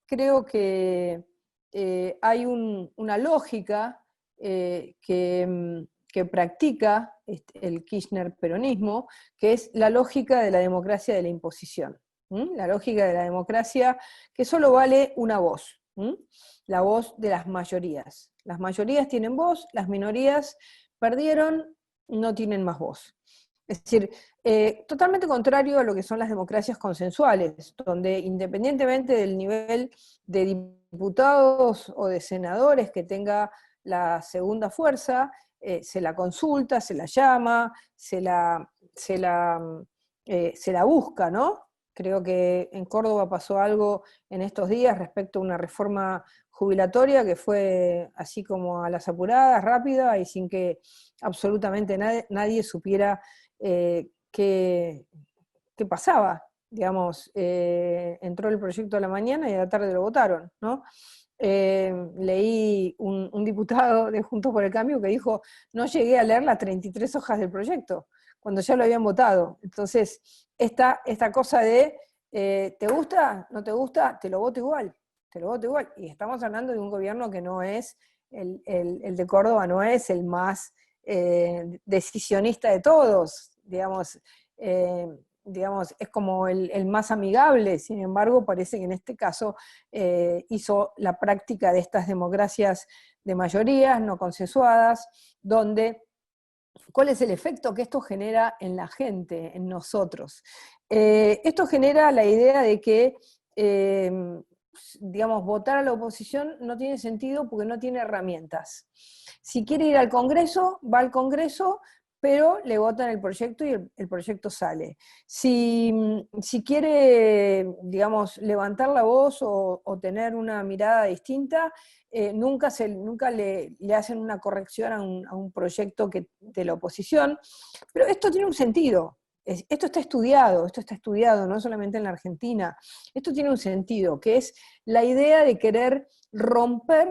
creo que hay una lógica que practica el Kirchner peronismo, que es la lógica de la democracia de la imposición. La lógica de la democracia que solo vale una voz, la voz de las mayorías. Las mayorías tienen voz, las minorías perdieron, no tienen más voz. Es decir, totalmente contrario a lo que son las democracias consensuales, donde independientemente del nivel de diputados o de senadores que tenga la segunda fuerza, se la consulta, se la llama, se la busca, ¿no? Creo que en Córdoba pasó algo en estos días respecto a una reforma jubilatoria que fue así como a las apuradas, rápida, y sin que absolutamente nadie supiera qué pasaba. Digamos, entró el proyecto a la mañana y a la tarde lo votaron, ¿no? Leí un diputado de Juntos por el Cambio que dijo, no llegué a leer las 33 hojas del proyecto, cuando ya lo habían votado. Entonces, esta cosa de, ¿te gusta? ¿No te gusta? Te lo voto igual, te lo voto igual. Y estamos hablando de un gobierno que no es, el de Córdoba no es el más decisionista de todos, digamos, es como el más amigable. Sin embargo, parece que en este caso hizo la práctica de estas democracias de mayorías no consensuadas, donde, ¿cuál es el efecto que esto genera en la gente, en nosotros? Esto genera la idea de que, digamos, votar a la oposición no tiene sentido porque no tiene herramientas. Si quiere ir al Congreso, va al Congreso, pero le votan el proyecto y el proyecto sale. Si quiere, digamos, levantar la voz o tener una mirada distinta, nunca le hacen una corrección a un proyecto de la oposición. Pero esto tiene un sentido. Esto está estudiado no solamente en la Argentina. Esto tiene un sentido, que es la idea de querer romper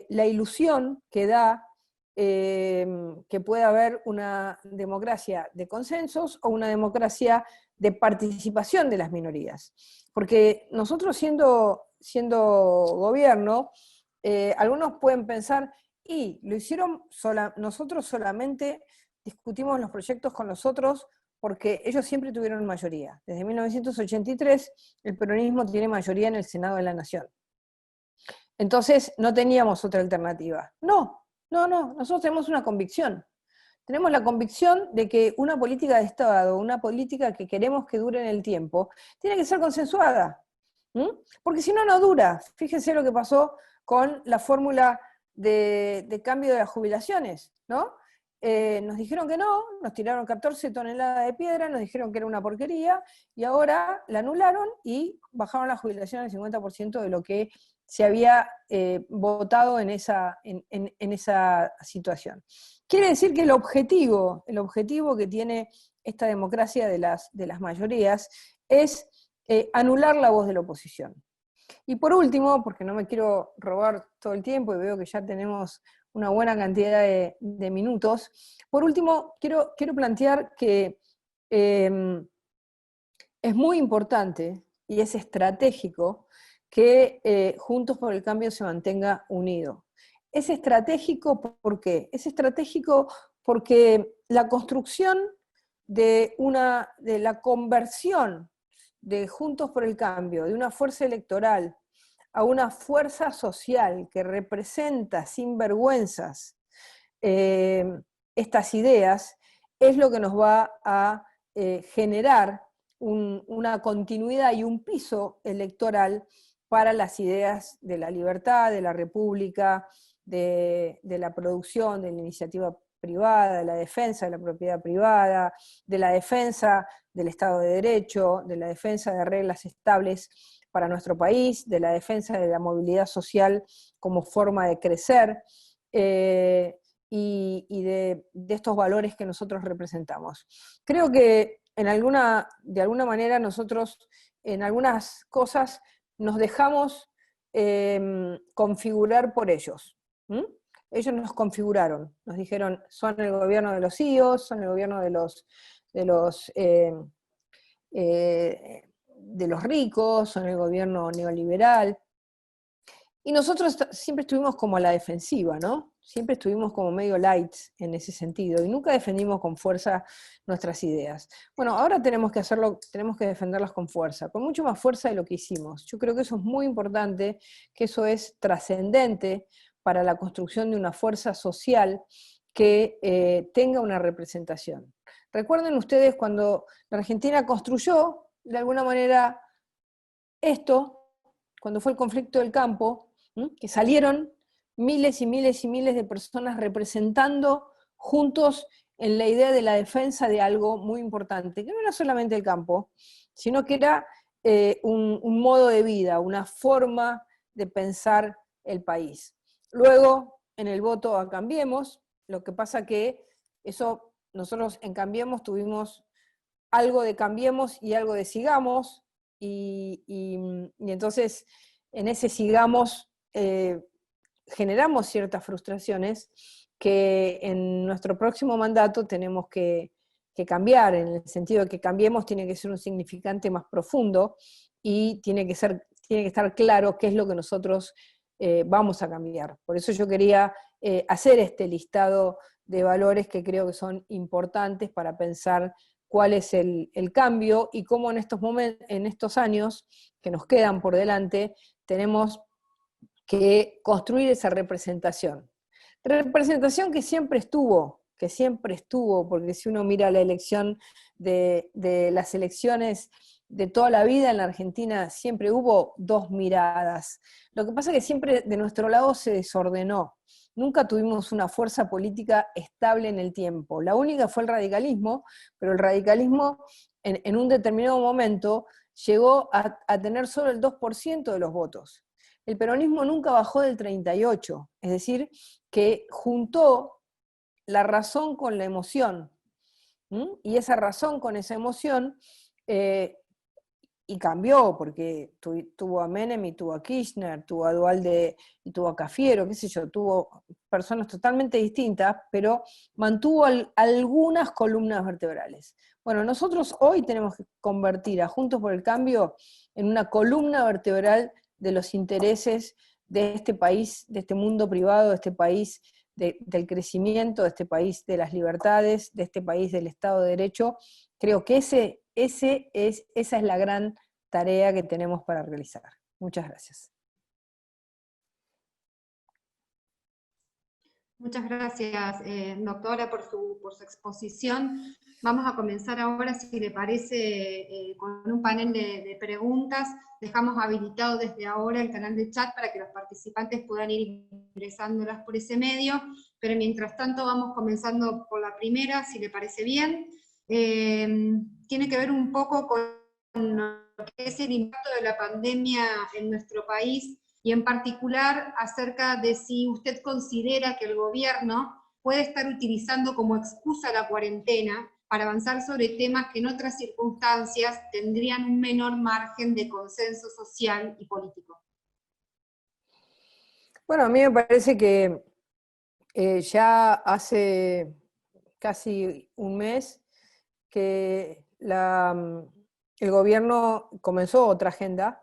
la ilusión que da que puede haber una democracia de consensos o una democracia de participación de las minorías. Porque nosotros siendo gobierno, algunos pueden pensar, y lo hicieron nosotros solamente discutimos los proyectos con los otros porque ellos siempre tuvieron mayoría. Desde 1983 el peronismo tiene mayoría en el Senado de la Nación. Entonces no teníamos otra alternativa. No, nosotros tenemos una convicción. Tenemos la convicción de que una política de Estado, una política que queremos que dure en el tiempo, tiene que ser consensuada. Porque si no, no dura. Fíjense lo que pasó con la fórmula de cambio de las jubilaciones, ¿no? Nos dijeron que no, nos tiraron 14 toneladas de piedra, nos dijeron que era una porquería, y ahora la anularon y bajaron la jubilación al 50% de lo que se había votado en esa situación. Quiere decir que el objetivo que tiene esta democracia de las mayorías es anular la voz de la oposición. Y por último, porque no me quiero robar todo el tiempo y veo que ya tenemos una buena cantidad de minutos, por último quiero plantear que es muy importante y es estratégico que Juntos por el Cambio se mantenga unido. Es estratégico, ¿por qué? Es estratégico porque la construcción de la conversión de Juntos por el Cambio, de una fuerza electoral a una fuerza social que representa sin vergüenzas estas ideas, es lo que nos va a generar una continuidad y un piso electoral para las ideas de la libertad, de la república, de la producción, de la iniciativa privada, de la defensa de la propiedad privada, de la defensa del Estado de Derecho, de la defensa de reglas estables para nuestro país, de la defensa de la movilidad social como forma de crecer, y de estos valores que nosotros representamos. Creo que de alguna manera nosotros en algunas cosas nos dejamos configurar por ellos. Ellos nos configuraron, nos dijeron, son el gobierno de los CEOs, son el gobierno de de los ricos o en el gobierno neoliberal. Y nosotros siempre estuvimos como a la defensiva, ¿no? Siempre estuvimos como medio light en ese sentido y nunca defendimos con fuerza nuestras ideas. Bueno, ahora tenemos que hacerlo, tenemos que defenderlas con fuerza, con mucho más fuerza de lo que hicimos. Yo creo que eso es muy importante, que eso es trascendente para la construcción de una fuerza social que tenga una representación. Recuerden ustedes cuando la Argentina construyó, de alguna manera, esto, cuando fue el conflicto del campo, que salieron miles y miles y miles de personas representando juntos en la idea de la defensa de algo muy importante, que no era solamente el campo, sino que era un modo de vida, una forma de pensar el país. Luego, en el voto a Cambiemos, lo que pasa que eso, nosotros en Cambiemos tuvimos algo de Cambiemos y algo de Sigamos, y entonces en ese Sigamos generamos ciertas frustraciones que en nuestro próximo mandato tenemos que cambiar, en el sentido de que Cambiemos tiene que ser un significante más profundo y tiene que estar claro qué es lo que nosotros vamos a cambiar. Por eso yo quería hacer este listado de valores que creo que son importantes para pensar cuál es el cambio y cómo en estos años que nos quedan por delante tenemos que construir esa representación. Representación que siempre estuvo, porque si uno mira la elección de las elecciones de toda la vida en la Argentina, siempre hubo dos miradas. Lo que pasa es que siempre de nuestro lado se desordenó. Nunca tuvimos una fuerza política estable en el tiempo. La única fue el radicalismo, pero el radicalismo en un determinado momento llegó a tener solo el 2% de los votos. El peronismo nunca bajó del 38%, es decir, que juntó la razón con la emoción, y esa razón con esa emoción, y cambió, porque tuvo a Menem y tuvo a Kirchner, tuvo a Duhalde y tuvo a Cafiero, qué sé yo, tuvo personas totalmente distintas, pero mantuvo algunas columnas vertebrales. Bueno, nosotros hoy tenemos que convertir a Juntos por el Cambio en una columna vertebral de los intereses de este país, de este mundo privado, de este país del crecimiento, de este país de las libertades, de este país del Estado de Derecho. Creo que esa es la gran tarea que tenemos para realizar. Muchas gracias. Muchas gracias, doctora, por su exposición. Vamos a comenzar ahora, si le parece, con un panel de preguntas. Dejamos habilitado desde ahora el canal de chat para que los participantes puedan ir ingresándolas por ese medio, pero mientras tanto vamos comenzando por la primera, si le parece bien. Tiene que ver un poco con lo que es el impacto de la pandemia en nuestro país, y en particular acerca de si usted considera que el gobierno puede estar utilizando como excusa la cuarentena para avanzar sobre temas que en otras circunstancias tendrían un menor margen de consenso social y político. Bueno, a mí me parece que ya hace casi un mes que el gobierno comenzó otra agenda,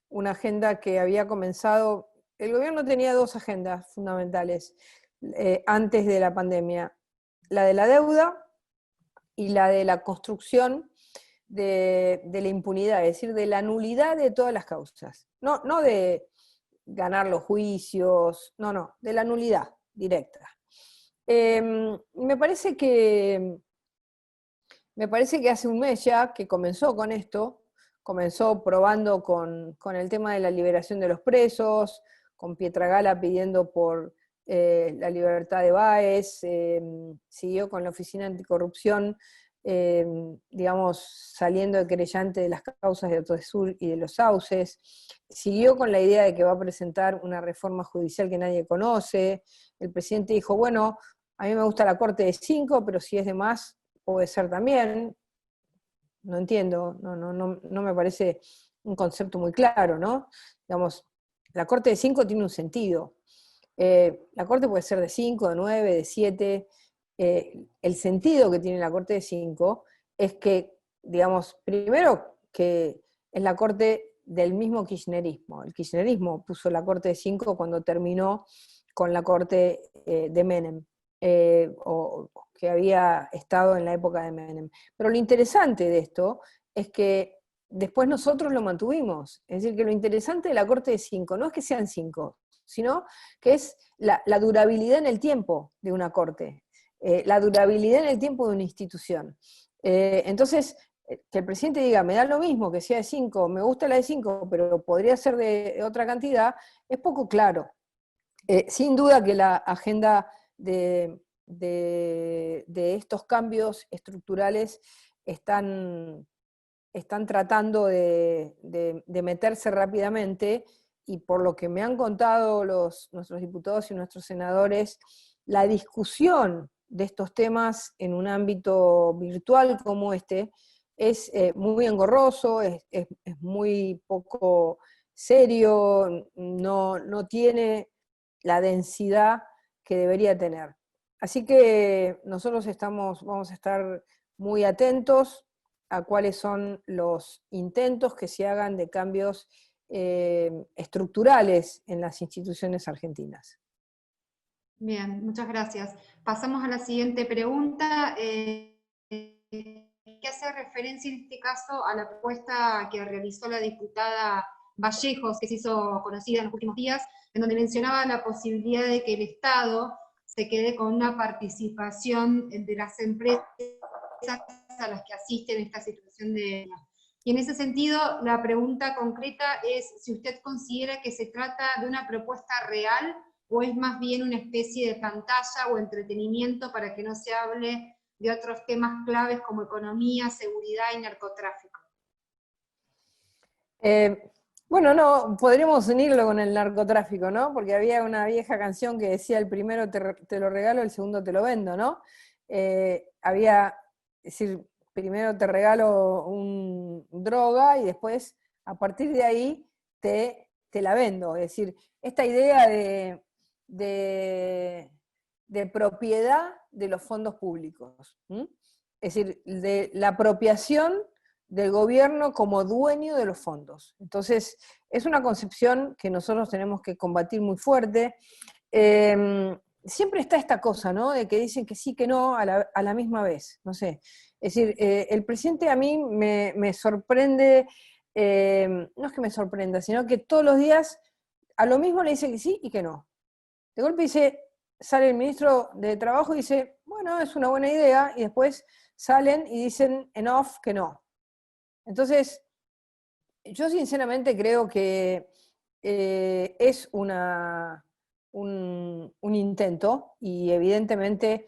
una agenda que había comenzado. El gobierno tenía dos agendas fundamentales antes de la pandemia: la de la deuda y la de la construcción de la impunidad, es decir, de la nulidad de todas las causas. No de ganar los juicios, no, de la nulidad directa. Me parece que hace un mes ya que comenzó con esto. Comenzó probando con el tema de la liberación de los presos, con Pietragala pidiendo por la libertad de Báez, siguió con la Oficina Anticorrupción, digamos, saliendo de querellante de las causas de Autodesur y de los sauces, siguió con la idea de que va a presentar una reforma judicial que nadie conoce. El presidente dijo, bueno, a mí me gusta la corte de 5, pero si es de más, puede ser también. No entiendo, no me parece un concepto muy claro, ¿no? Digamos, la corte de 5 tiene un sentido. La corte puede ser de 5, de 9, de 7. El sentido que tiene la corte de 5 es que, digamos, primero que es la corte del mismo kirchnerismo. El kirchnerismo puso la corte de 5 cuando terminó con la corte de Menem, o que había estado en la época de Menem. Pero lo interesante de esto es que después nosotros lo mantuvimos. Es decir, que lo interesante de la corte de 5 no es que sean 5, sino que es la durabilidad en el tiempo de una corte, la durabilidad en el tiempo de una institución. Entonces, que el presidente diga, me da lo mismo que sea de 5, me gusta la de 5, pero podría ser de otra cantidad, es poco claro. Sin duda que la agenda de estos cambios estructurales están tratando de meterse rápidamente, y por lo que me han contado nuestros diputados y nuestros senadores, la discusión de estos temas en un ámbito virtual como este es muy engorroso, es muy poco serio, no tiene la densidad que debería tener. Así que nosotros vamos a estar muy atentos a cuáles son los intentos que se hagan de cambios estructurales en las instituciones argentinas. Bien, muchas gracias. Pasamos a la siguiente pregunta, que hace referencia en este caso a la propuesta que realizó la diputada Vallejos, que se hizo conocida en los últimos días, en donde mencionaba la posibilidad de que el Estado se quede con una participación de las empresas a las que asisten en esta situación de... Y en ese sentido, la pregunta concreta es si usted considera que se trata de una propuesta real o es más bien una especie de pantalla o entretenimiento para que no se hable de otros temas claves como economía, seguridad y narcotráfico. Bueno, no, podríamos unirlo con el narcotráfico, ¿no? Porque había una vieja canción que decía, el primero te lo regalo, el segundo te lo vendo, ¿no? Es decir, primero te regalo droga y después, a partir de ahí, te la vendo. Es decir, esta idea de propiedad de los fondos públicos. Es decir, de la apropiación del gobierno como dueño de los fondos. Entonces, es una concepción que nosotros tenemos que combatir muy fuerte. Siempre está esta cosa, ¿no? De que dicen que sí, que no, a la misma vez, no sé. Es decir, el presidente a mí me sorprende, no es que me sorprenda, sino que todos los días a lo mismo le dice que sí y que no. De golpe sale el ministro de Trabajo y dice, bueno, es una buena idea, y después salen y dicen en off que no. Entonces, yo sinceramente creo que es un intento, y evidentemente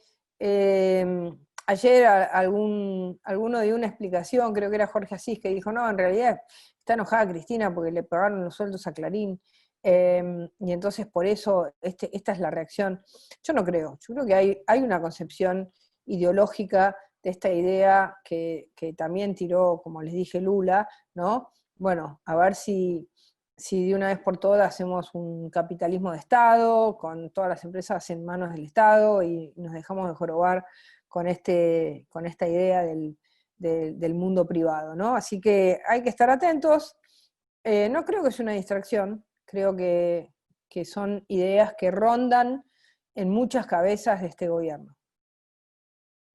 ayer alguno dio una explicación, creo que era Jorge Asís, que dijo, no, en realidad está enojada Cristina porque le pagaron los sueldos a Clarín, y entonces por eso esta es la reacción. Yo no creo, yo creo que hay una concepción ideológica de esta idea que también tiró, como les dije, Lula, ¿no? Bueno, a ver si de una vez por todas hacemos un capitalismo de Estado, con todas las empresas en manos del Estado, y nos dejamos de jorobar con esta idea del mundo privado, ¿no? Así que hay que estar atentos. No creo que sea una distracción, creo que son ideas que rondan en muchas cabezas de este gobierno.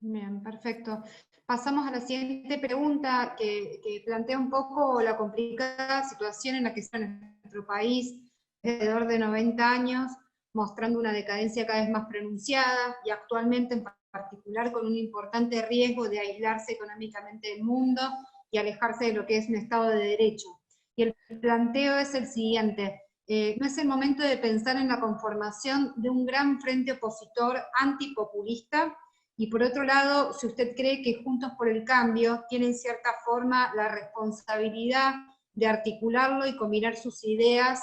Bien, perfecto. Pasamos a la siguiente pregunta que plantea un poco la complicada situación en la que está nuestro país, alrededor de 90 años, mostrando una decadencia cada vez más pronunciada y actualmente en particular con un importante riesgo de aislarse económicamente del mundo y alejarse de lo que es un Estado de Derecho. Y el planteo es el siguiente: ¿no es el momento de pensar en la conformación de un gran frente opositor antipopulista? Y por otro lado, si usted cree que Juntos por el Cambio tiene en cierta forma la responsabilidad de articularlo y combinar sus ideas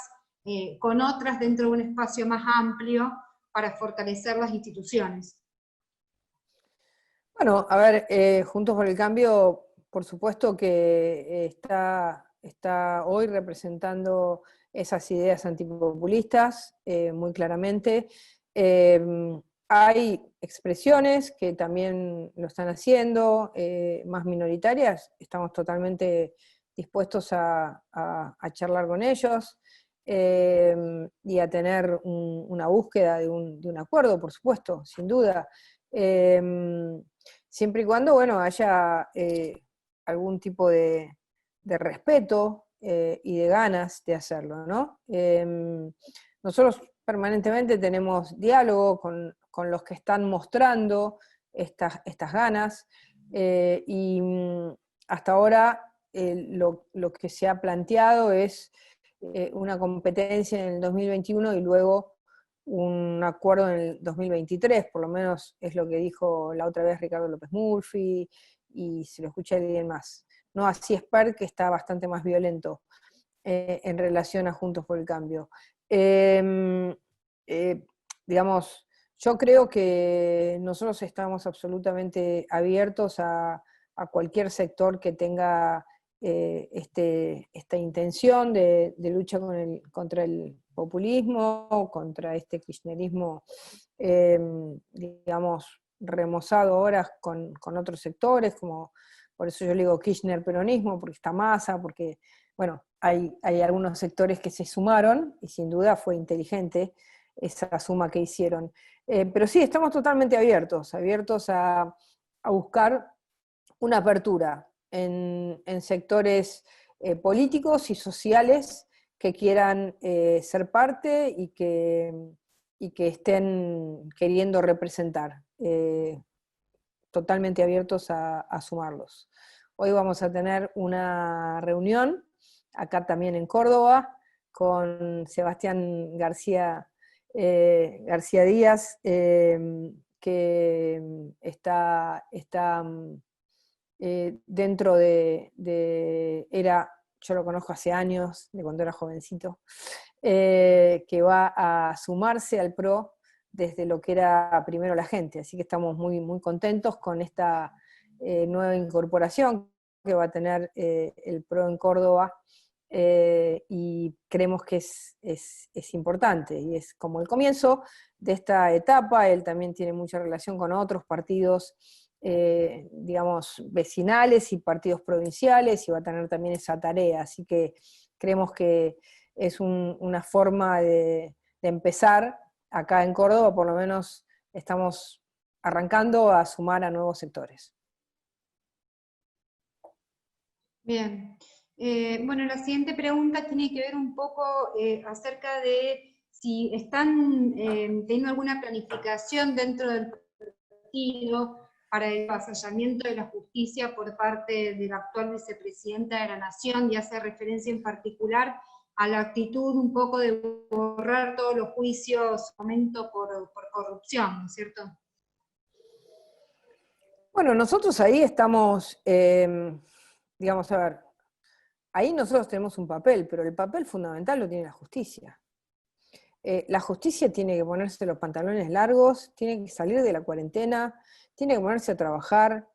con otras dentro de un espacio más amplio para fortalecer las instituciones. Bueno, a ver, Juntos por el Cambio, por supuesto que está hoy representando esas ideas antipopulistas muy claramente. Hay expresiones que también lo están haciendo, más minoritarias, estamos totalmente dispuestos a charlar con ellos y a tener una búsqueda de un acuerdo, por supuesto, sin duda. Siempre y cuando, bueno, haya algún tipo de respeto y de ganas de hacerlo, ¿no? Nosotros permanentemente tenemos diálogo con los que están mostrando estas ganas, y hasta ahora lo que se ha planteado es una competencia en el 2021 y luego un acuerdo en el 2023, por lo menos es lo que dijo la otra vez Ricardo López Murphy, y se lo escuché a alguien más. No así Esper, que está bastante más violento en relación a Juntos por el Cambio. Digamos, yo creo que nosotros estamos absolutamente abiertos a cualquier sector que tenga esta intención de lucha contra el populismo, contra este kirchnerismo, digamos, remozado ahora con otros sectores, como por eso yo le digo Kirchner-peronismo, porque está Massa, porque, bueno, hay algunos sectores que se sumaron, y sin duda fue inteligente esa suma que hicieron. Pero sí, estamos totalmente abiertos a buscar una apertura en sectores políticos y sociales que quieran ser parte y que estén queriendo representar. Totalmente abiertos a sumarlos. Hoy vamos a tener una reunión, acá también en Córdoba, con Sebastián García Díaz, que está dentro yo lo conozco hace años, de cuando era jovencito, que va a sumarse al PRO desde lo que era primero la gente, así que estamos muy, muy contentos con esta nueva incorporación que va a tener el PRO en Córdoba, y creemos que es importante, y es como el comienzo de esta etapa. Él también tiene mucha relación con otros partidos, digamos, vecinales y partidos provinciales, y va a tener también esa tarea, así que creemos que es una forma de empezar. Acá en Córdoba, por lo menos, estamos arrancando a sumar a nuevos sectores. Bien. Bueno, la siguiente pregunta tiene que ver un poco acerca de si están teniendo alguna planificación dentro del partido para el avasallamiento de la justicia por parte de la actual vicepresidenta de la Nación, y hace referencia en particular a la actitud un poco de borrar todos los juicios momento por corrupción, ¿no es cierto? Bueno, nosotros ahí estamos, digamos, a ver, ahí nosotros tenemos un papel, pero el papel fundamental lo tiene la justicia. La justicia tiene que ponerse los pantalones largos, tiene que salir de la cuarentena, tiene que ponerse a trabajar,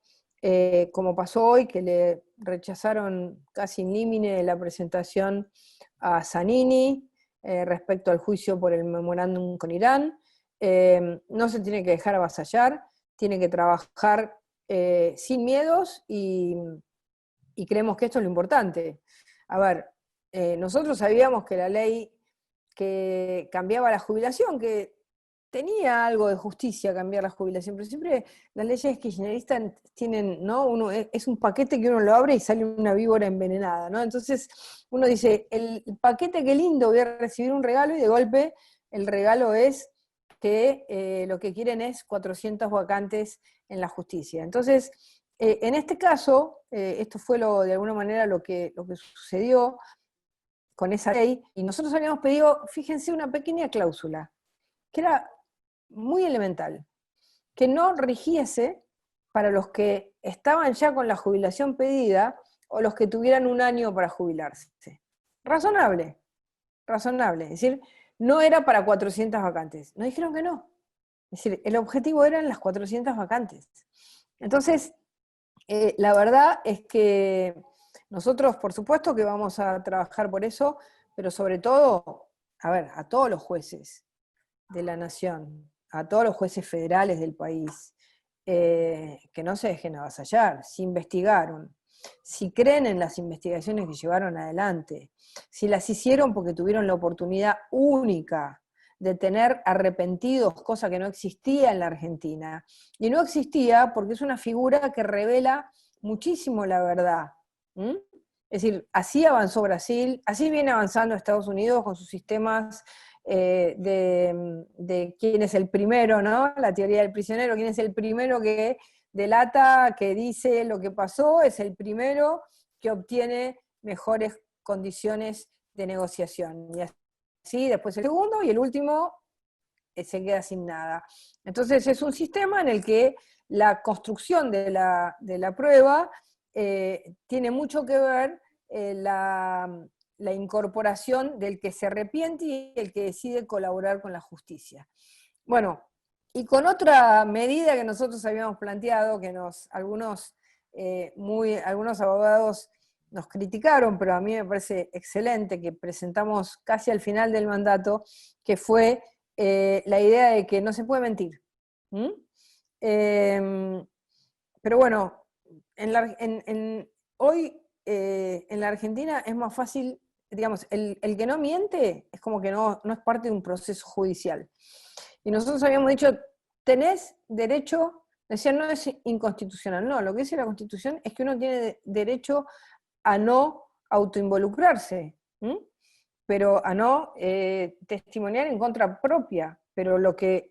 como pasó hoy, que le rechazaron casi in limine la presentación a Zanini respecto al juicio por el memorándum con Irán. No se tiene que dejar avasallar, tiene que trabajar sin miedos, y creemos que esto es lo importante. A ver, nosotros sabíamos que la ley que cambiaba la jubilación, que tenía algo de justicia cambiar la jubilación, pero siempre las leyes kirchneristas tienen, ¿no? Es un paquete que uno lo abre y sale una víbora envenenada, ¿no? Entonces uno dice, el paquete, qué lindo, voy a recibir un regalo, y de golpe el regalo es que lo que quieren es 400 vacantes en la justicia. Entonces, en este caso, esto fue de alguna manera lo que sucedió con esa ley, y nosotros habíamos pedido, fíjense, una pequeña cláusula, que era muy elemental, que no rigiese para los que estaban ya con la jubilación pedida o los que tuvieran un año para jubilarse. Razonable, es decir, no era para 400 vacantes, nos dijeron que no. Es decir, el objetivo eran las 400 vacantes. Entonces, la verdad es que nosotros, por supuesto que vamos a trabajar por eso, pero sobre todo, a ver, a todos los jueces de la nación, a todos los jueces federales del país, que no se dejen avasallar. Si investigaron, si creen en las investigaciones que llevaron adelante, si las hicieron porque tuvieron la oportunidad única de tener arrepentidos, cosa que no existía en la Argentina. Y no existía porque es una figura que revela muchísimo la verdad. Es decir, así avanzó Brasil, así viene avanzando Estados Unidos con sus sistemas de quién es el primero, ¿no? La teoría del prisionero, quién es el primero que delata, que dice lo que pasó, es el primero que obtiene mejores condiciones de negociación. Y así, después el segundo, y el último se queda sin nada. Entonces es un sistema en el que la construcción de la prueba tiene mucho que ver la incorporación del que se arrepiente y el que decide colaborar con la justicia. Bueno, y con otra medida que nosotros habíamos planteado, que algunos abogados nos criticaron, pero a mí me parece excelente, que presentamos casi al final del mandato, que fue la idea de que no se puede mentir. Pero bueno, hoy en la Argentina es más fácil, digamos, el que no miente es como que no es parte de un proceso judicial. Y nosotros habíamos dicho, tenés derecho, decían, no es inconstitucional. No, lo que dice la Constitución es que uno tiene derecho a no autoinvolucrarse, pero a no testimoniar en contra propia. Pero lo que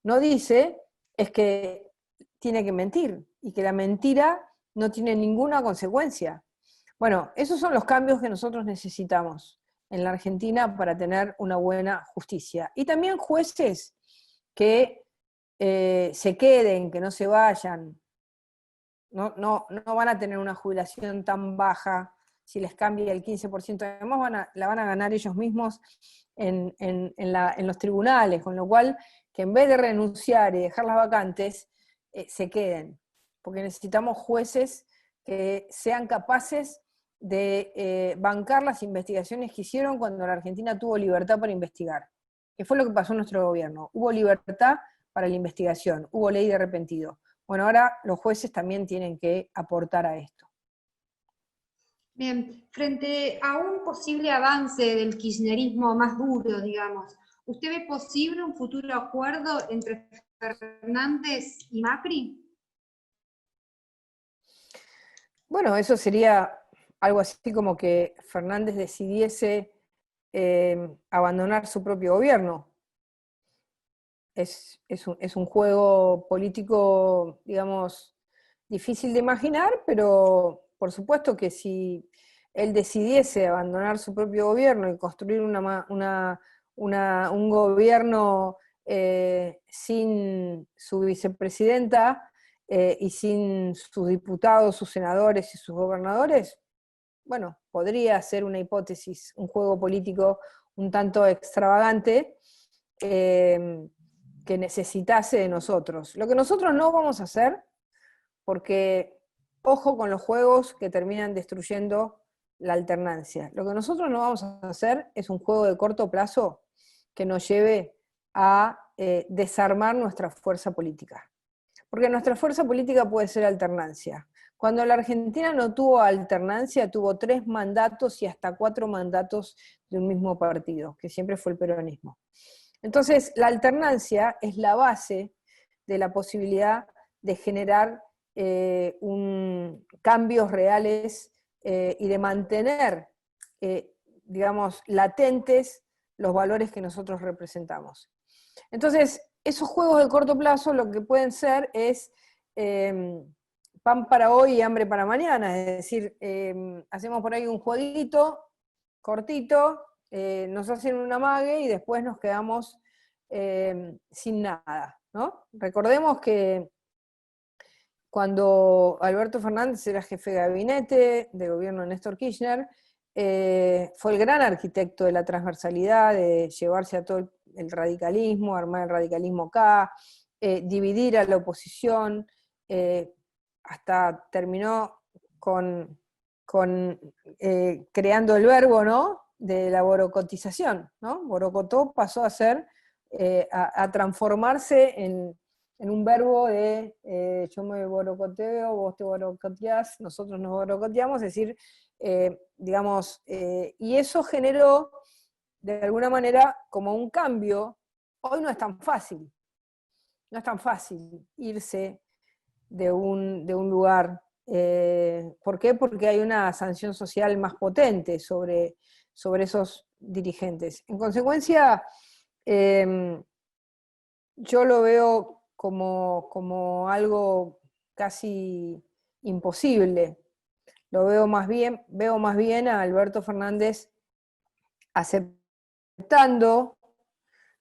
no dice es que tiene que mentir, y que la mentira no tiene ninguna consecuencia. Bueno, esos son los cambios que nosotros necesitamos en la Argentina para tener una buena justicia. Y también jueces que se queden, que no se vayan. No van a tener una jubilación tan baja si les cambia el 15%. Además la van a ganar ellos mismos en los tribunales, con lo cual que en vez de renunciar y dejar las vacantes, se queden. Porque necesitamos jueces que sean capaces de bancar las investigaciones que hicieron cuando la Argentina tuvo libertad para investigar. Que fue lo que pasó en nuestro gobierno. Hubo libertad para la investigación, hubo ley de arrepentido. Bueno, ahora los jueces también tienen que aportar a esto. Bien, frente a un posible avance del kirchnerismo más duro, digamos, ¿usted ve posible un futuro acuerdo entre Fernández y Macri? Bueno, eso sería algo así como que Fernández decidiese abandonar su propio gobierno. Es un juego político, digamos, difícil de imaginar, pero por supuesto que si él decidiese abandonar su propio gobierno y construir un gobierno sin su vicepresidenta y sin sus diputados, sus senadores y sus gobernadores, bueno, podría ser una hipótesis, un juego político un tanto extravagante, que necesitase de nosotros. Lo que nosotros no vamos a hacer, porque ojo con los juegos que terminan destruyendo la alternancia. Lo que nosotros no vamos a hacer es un juego de corto plazo que nos lleve a desarmar nuestra fuerza política. Porque nuestra fuerza política puede ser alternancia. Cuando la Argentina no tuvo alternancia, tuvo 3 mandatos y hasta 4 mandatos de un mismo partido, que siempre fue el peronismo. Entonces, la alternancia es la base de la posibilidad de generar cambios reales y de mantener, digamos, latentes los valores que nosotros representamos. Entonces, esos juegos de corto plazo lo que pueden ser es pan para hoy y hambre para mañana, es decir, hacemos por ahí un jueguito cortito, nos hacen un amague y después nos quedamos sin nada, ¿no? Recordemos que cuando Alberto Fernández era jefe de gabinete del gobierno de Néstor Kirchner, fue el gran arquitecto de la transversalidad, de llevarse a todo el radicalismo, armar el radicalismo acá, dividir a la oposición, hasta terminó creando el verbo, ¿no?, de la borocotización, ¿no? Borocotó pasó a ser, a transformarse en un verbo de yo me borocoteo, vos te borocoteás, nosotros nos borocoteamos, es decir, digamos, y eso generó, de alguna manera, como un cambio. Hoy no es tan fácil irse de un lugar. ¿Por qué? Porque hay una sanción social más potente sobre esos dirigentes. En consecuencia, yo lo veo como algo casi imposible. Veo más bien a Alberto Fernández aceptando,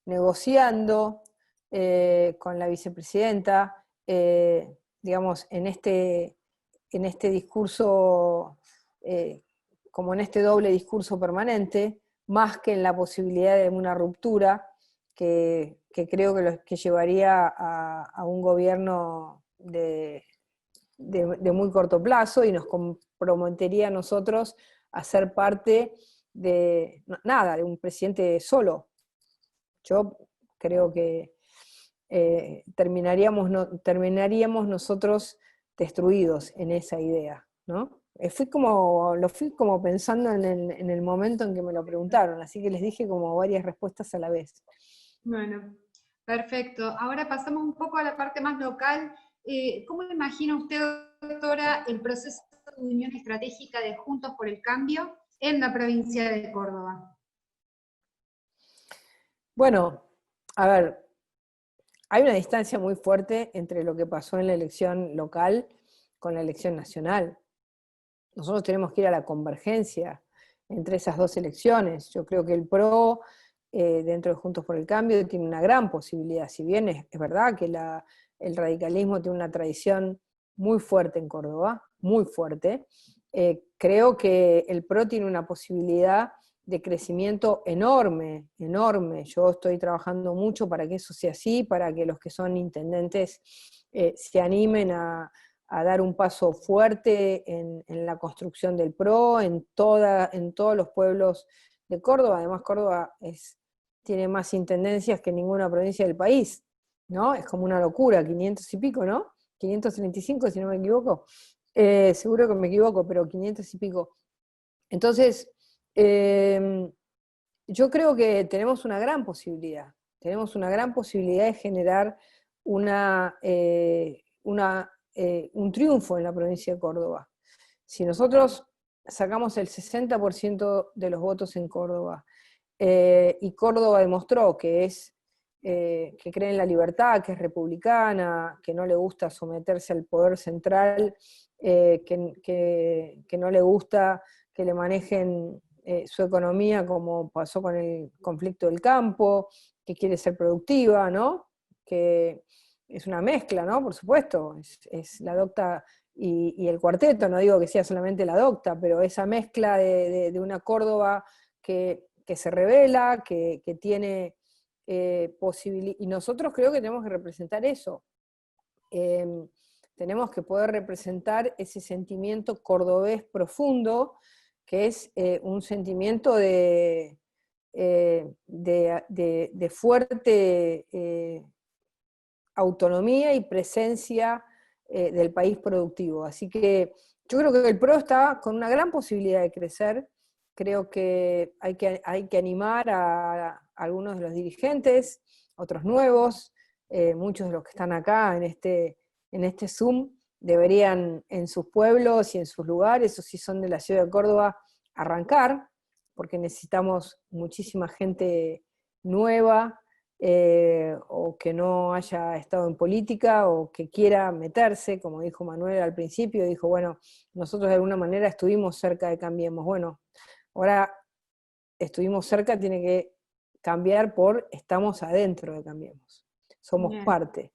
negociando con la vicepresidenta, digamos, en este discurso, como en este doble discurso permanente, más que en la posibilidad de una ruptura que creo que llevaría a un gobierno de muy corto plazo y nos comprometería a nosotros a ser parte de un presidente solo. Yo creo que terminaríamos nosotros destruidos en esa idea, ¿no? Lo fui como pensando en el momento en que me lo preguntaron, así que les dije como varias respuestas a la vez. Bueno, perfecto. Ahora pasamos un poco a la parte más local. ¿Cómo imagina usted, doctora, el proceso de unión estratégica de Juntos por el Cambio en la provincia de Córdoba? Bueno, a ver, hay una distancia muy fuerte entre lo que pasó en la elección local con la elección nacional. Nosotros tenemos que ir a la convergencia entre esas dos elecciones. Yo creo que el PRO, dentro de Juntos por el Cambio, tiene una gran posibilidad. Si bien es verdad que el radicalismo tiene una tradición muy fuerte en Córdoba, muy fuerte, creo que el PRO tiene una posibilidad de crecimiento enorme, enorme. Yo estoy trabajando mucho para que eso sea así, para que los que son intendentes se animen a dar un paso fuerte en la construcción del PRO, en todos los pueblos de Córdoba. Además, Córdoba tiene más intendencias que ninguna provincia del país, ¿no? Es como una locura, 500 y pico, ¿no? 535, si no me equivoco. Seguro que me equivoco, pero 500 y pico. Entonces, yo creo que tenemos una gran posibilidad. Tenemos una gran posibilidad de generar un triunfo en la provincia de Córdoba. Si nosotros sacamos el 60% de los votos en Córdoba, y Córdoba demostró que cree en la libertad, que es republicana, que no le gusta someterse al poder central, que no le gusta que le manejen su economía como pasó con el conflicto del campo, que quiere ser productiva, ¿no? Que es una mezcla, ¿no? Por supuesto, es la docta y el cuarteto, no digo que sea solamente la docta, pero esa mezcla de una Córdoba que se revela, que tiene posibilidad, y nosotros creo que tenemos que representar eso. Tenemos que poder representar ese sentimiento cordobés profundo, que es un sentimiento de fuerte autonomía y presencia del país productivo. Así que yo creo que el PRO está con una gran posibilidad de crecer. Creo que hay que animar a algunos de los dirigentes, otros nuevos, muchos de los que están acá en este Zoom, deberían en sus pueblos y en sus lugares, o si son de la ciudad de Córdoba, arrancar, porque necesitamos muchísima gente nueva, o que no haya estado en política, o que quiera meterse, como dijo Manuel al principio, dijo, bueno, nosotros de alguna manera estuvimos cerca de Cambiemos. Bueno, ahora estuvimos cerca, tiene que cambiar por estamos adentro de Cambiemos, somos Bien. parte.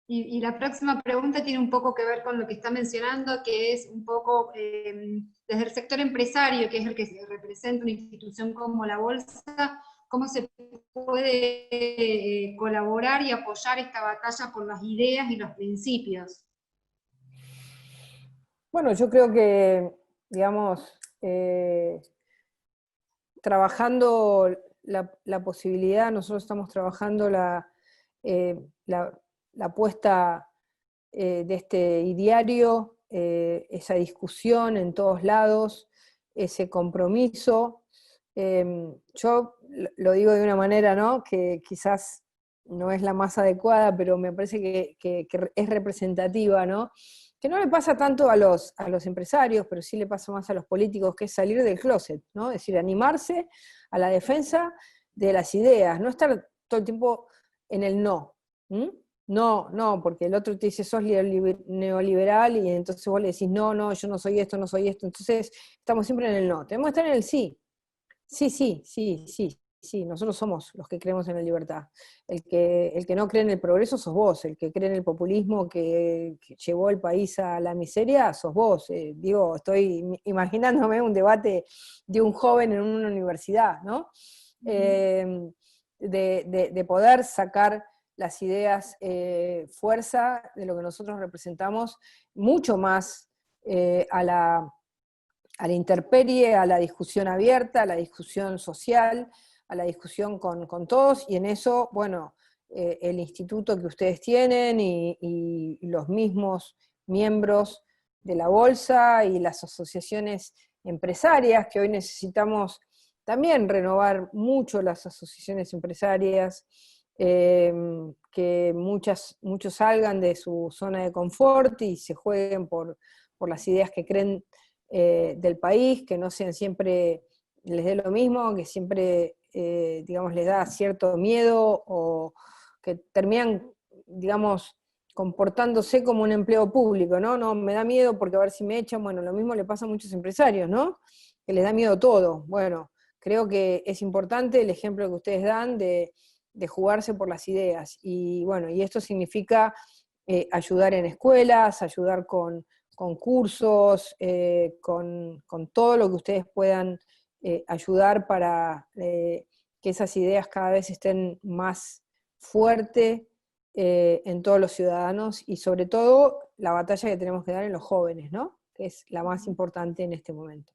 Y la próxima pregunta tiene un poco que ver con lo que está mencionando, que es un poco desde el sector empresario, que es el que representa una institución como la Bolsa, ¿cómo se puede colaborar y apoyar esta batalla por las ideas y los principios? Bueno, yo creo que, digamos, trabajando la posibilidad, nosotros estamos trabajando la apuesta de este ideario, esa discusión en todos lados, ese compromiso. Yo lo digo de una manera, ¿no?, que quizás no es la más adecuada, pero me parece que es representativa, ¿no?, que no le pasa tanto a los empresarios, pero sí le pasa más a los políticos, que es salir del closet, ¿no? Es decir, animarse a la defensa de las ideas, no estar todo el tiempo en el no. No, no, porque el otro te dice sos neoliberal y entonces vos le decís no, yo no soy esto, entonces estamos siempre en el no. Tenemos que estar en el sí. Sí, nosotros somos los que creemos en la libertad. El que no cree en el progreso sos vos, el que cree en el populismo que llevó el país a la miseria sos vos. Digo, estoy imaginándome un debate de un joven en una universidad, ¿no? De poder sacar las ideas fuerza de lo que nosotros representamos, mucho más a la intemperie, a la discusión abierta, a la discusión social, a la discusión con todos, y en eso, bueno, el instituto que ustedes tienen y los mismos miembros de la Bolsa y las asociaciones empresarias, que hoy necesitamos también renovar mucho las asociaciones empresarias, que muchos salgan de su zona de confort y se jueguen por las ideas que creen del país, que no sean siempre, les dé lo mismo, que siempre, digamos, les da cierto miedo o que terminan, digamos, comportándose como un empleo público, ¿no? No, me da miedo porque a ver si me echan. Bueno, lo mismo le pasa a muchos empresarios, ¿no? Que les da miedo todo. Bueno, creo que es importante el ejemplo que ustedes dan de jugarse por las ideas. Y bueno, y esto significa ayudar en escuelas, ayudar con cursos, con todo lo que ustedes puedan ayudar para que esas ideas cada vez estén más fuertes en todos los ciudadanos, y sobre todo la batalla que tenemos que dar en los jóvenes, ¿no?, que es la más importante en este momento.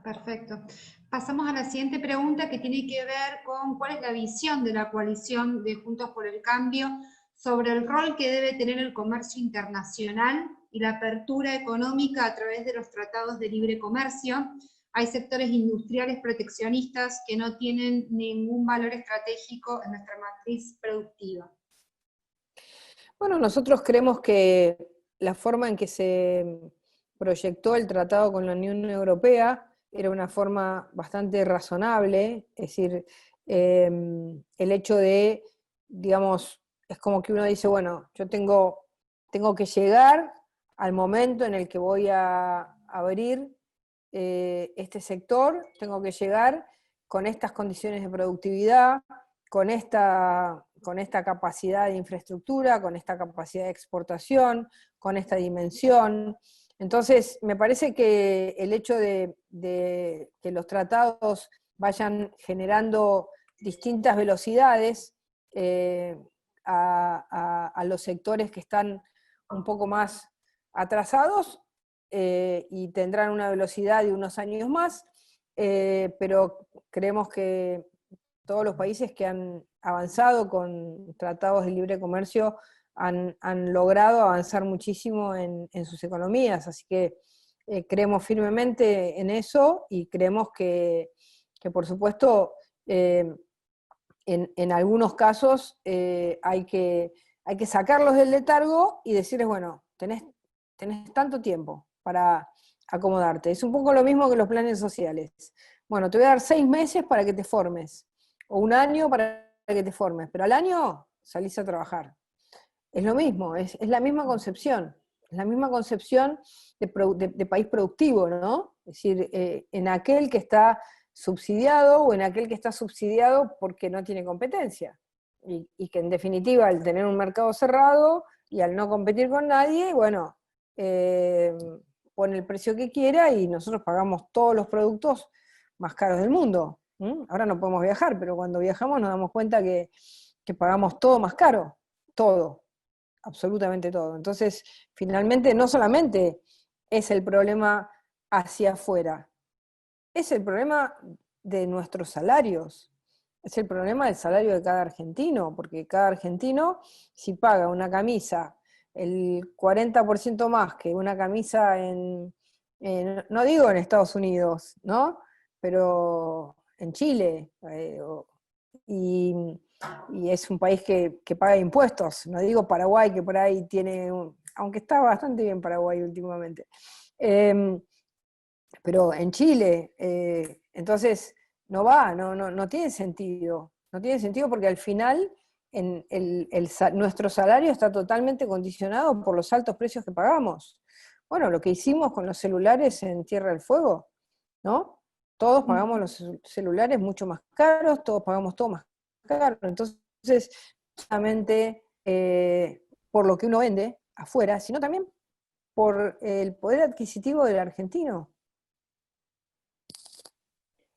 Perfecto. Pasamos a la siguiente pregunta, que tiene que ver con cuál es la visión de la coalición de Juntos por el Cambio sobre el rol que debe tener el comercio internacional y la apertura económica a través de los tratados de libre comercio. Hay sectores industriales proteccionistas que no tienen ningún valor estratégico en nuestra matriz productiva. Bueno, nosotros creemos que la forma en que se proyectó el tratado con la Unión Europea era una forma bastante razonable, es decir, el hecho de, digamos, es como que uno dice, bueno, yo tengo que llegar al momento en el que voy a abrir este sector, tengo que llegar con estas condiciones de productividad, con esta capacidad de infraestructura, con esta capacidad de exportación, con esta dimensión. Entonces, me parece que el hecho de que los tratados vayan generando distintas velocidades a los sectores que están un poco más atrasados y tendrán una velocidad de unos años más, pero creemos que todos los países que han avanzado con tratados de libre comercio han logrado avanzar muchísimo en sus economías, así que creemos firmemente en eso, y creemos que por supuesto, en algunos casos hay que sacarlos del letargo y decirles, bueno, tenés tanto tiempo para acomodarte. Es un poco lo mismo que los planes sociales. Bueno, te voy a dar 6 meses para que te formes, o 1 año para que te formes, pero al año salís a trabajar. Es lo mismo, es la misma concepción, de país productivo, ¿no? Es decir, en aquel que está subsidiado o en aquel que está subsidiado porque no tiene competencia. Y que en definitiva, al tener un mercado cerrado y al no competir con nadie, bueno, pone el precio que quiera y nosotros pagamos todos los productos más caros del mundo. Ahora no podemos viajar, pero cuando viajamos nos damos cuenta que pagamos todo más caro, todo, absolutamente todo. Entonces, finalmente, no solamente es el problema hacia afuera, es el problema de nuestros salarios, es el problema del salario de cada argentino, porque cada argentino, si paga una camisa el 40% más que una camisa no digo en Estados Unidos, ¿no? Pero en Chile, y es un país que paga impuestos, no digo Paraguay, que por ahí tiene, aunque está bastante bien Paraguay últimamente, pero en Chile, entonces no tiene sentido, no tiene sentido porque al final nuestro salario está totalmente condicionado por los altos precios que pagamos. Bueno, lo que hicimos con los celulares en Tierra del Fuego, ¿no? Todos pagamos los celulares mucho más caros, todos pagamos todo más caro. Entonces, no solamente por lo que uno vende afuera, sino también por el poder adquisitivo del argentino.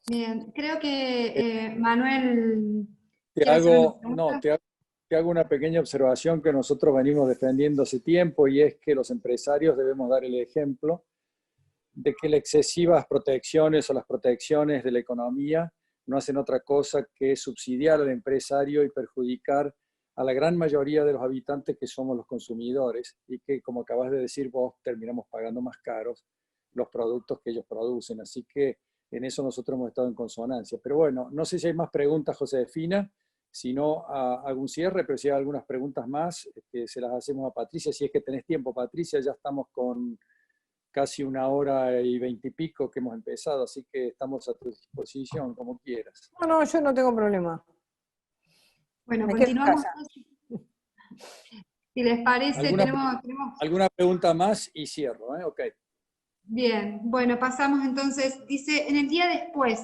Bien, creo que Manuel... Te hago una pequeña observación que nosotros venimos defendiendo hace tiempo, y es que los empresarios debemos dar el ejemplo de que las excesivas protecciones o las protecciones de la economía no hacen otra cosa que subsidiar al empresario y perjudicar a la gran mayoría de los habitantes que somos los consumidores, y que, como acabas de decir vos, terminamos pagando más caros los productos que ellos producen. Así que en eso nosotros hemos estado en consonancia. Pero bueno, no sé si hay más preguntas, Josefina. Si no, hago un cierre, pero si hay algunas preguntas más, se las hacemos a Patricia. Si es que tenés tiempo, Patricia, ya estamos con casi 1 hora y 20 y pico que hemos empezado, así que estamos a tu disposición, como quieras. No, yo no tengo problema. Bueno, Me quedo en continuamos. casa. Si les parece, tenemos... ¿Alguna pregunta más? Y cierro, ¿eh? Ok. Bien, bueno, pasamos entonces, dice, en el día después,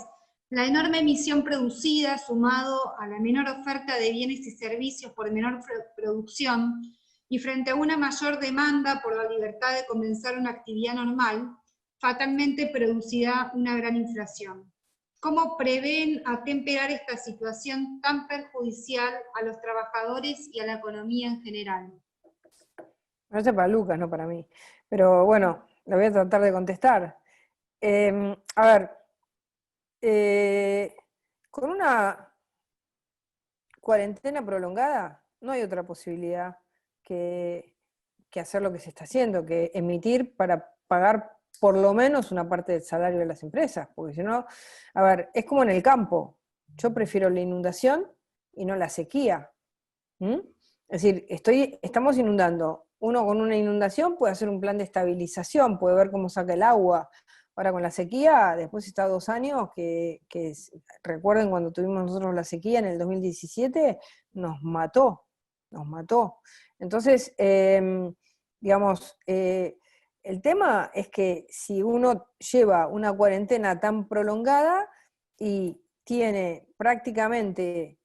la enorme emisión producida, sumado a la menor oferta de bienes y servicios por menor producción, y frente a una mayor demanda por la libertad de comenzar una actividad normal, fatalmente producirá una gran inflación. ¿Cómo prevén atemperar esta situación tan perjudicial a los trabajadores y a la economía en general? Parece para Lucas, no para mí. Pero bueno, lo voy a tratar de contestar. A ver, con una cuarentena prolongada no hay otra posibilidad que hacer lo que se está haciendo, que emitir para pagar por lo menos una parte del salario de las empresas, porque si no, a ver, es como en el campo. Yo prefiero la inundación y no la sequía. Es decir, estamos inundando. Uno con una inundación puede hacer un plan de estabilización, puede ver cómo saca el agua. Ahora con la sequía, después está 2 años, que recuerden cuando tuvimos nosotros la sequía en el 2017, nos mató. Entonces, digamos, el tema es que si uno lleva una cuarentena tan prolongada y tiene prácticamente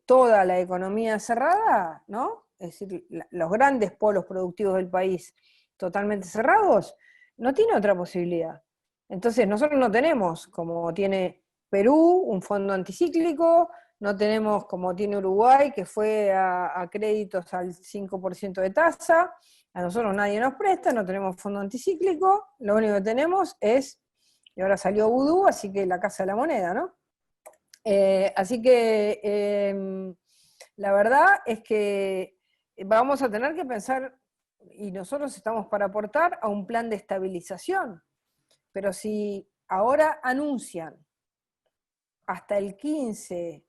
toda la economía cerrada, ¿no? Es decir, los grandes polos productivos del país totalmente cerrados, no tiene otra posibilidad. Entonces nosotros no tenemos, como tiene Perú, un fondo anticíclico, no tenemos como tiene Uruguay, que fue a créditos al 5% de tasa, a nosotros nadie nos presta, no tenemos fondo anticíclico, lo único que tenemos es, y ahora salió Vudú, así que la Casa de la Moneda, ¿no? Así que la verdad es que vamos a tener que pensar, y nosotros estamos para aportar a un plan de estabilización, pero si ahora anuncian hasta el 15,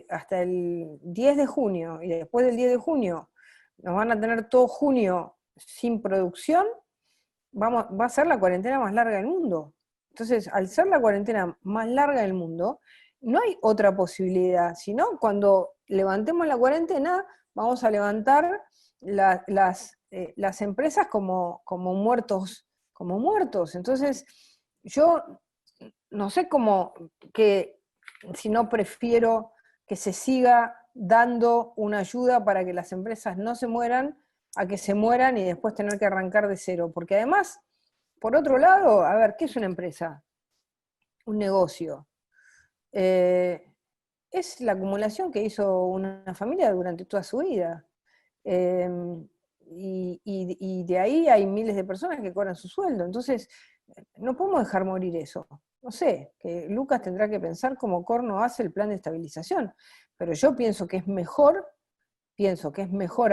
hasta el 10 de junio, y después del 10 de junio nos van a tener todo junio sin producción, va a ser la cuarentena más larga del mundo. Entonces, al ser la cuarentena más larga del mundo, no hay otra posibilidad, sino cuando levantemos la cuarentena, vamos a levantar las empresas como muertos. Entonces, yo no sé si no prefiero que se siga dando una ayuda para que las empresas no se mueran, a que se mueran y después tener que arrancar de cero. Porque además, por otro lado, a ver, ¿qué es una empresa? Un negocio. Es la acumulación que hizo una familia durante toda su vida. Y de ahí hay miles de personas que cobran su sueldo. Entonces, no podemos dejar morir eso. no sé, que Lucas tendrá que pensar cómo corno hace el plan de estabilización, pero yo pienso que es mejor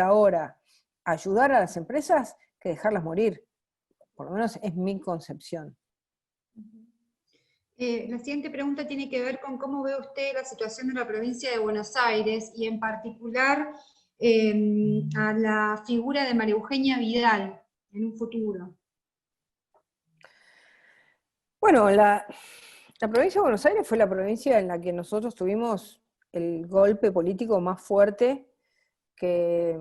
ahora ayudar a las empresas que dejarlas morir. Por lo menos es mi concepción. La siguiente pregunta tiene que ver con cómo ve usted la situación de la provincia de Buenos Aires y en particular a la figura de María Eugenia Vidal en un futuro. Bueno, la provincia de Buenos Aires fue la provincia en la que nosotros tuvimos el golpe político más fuerte que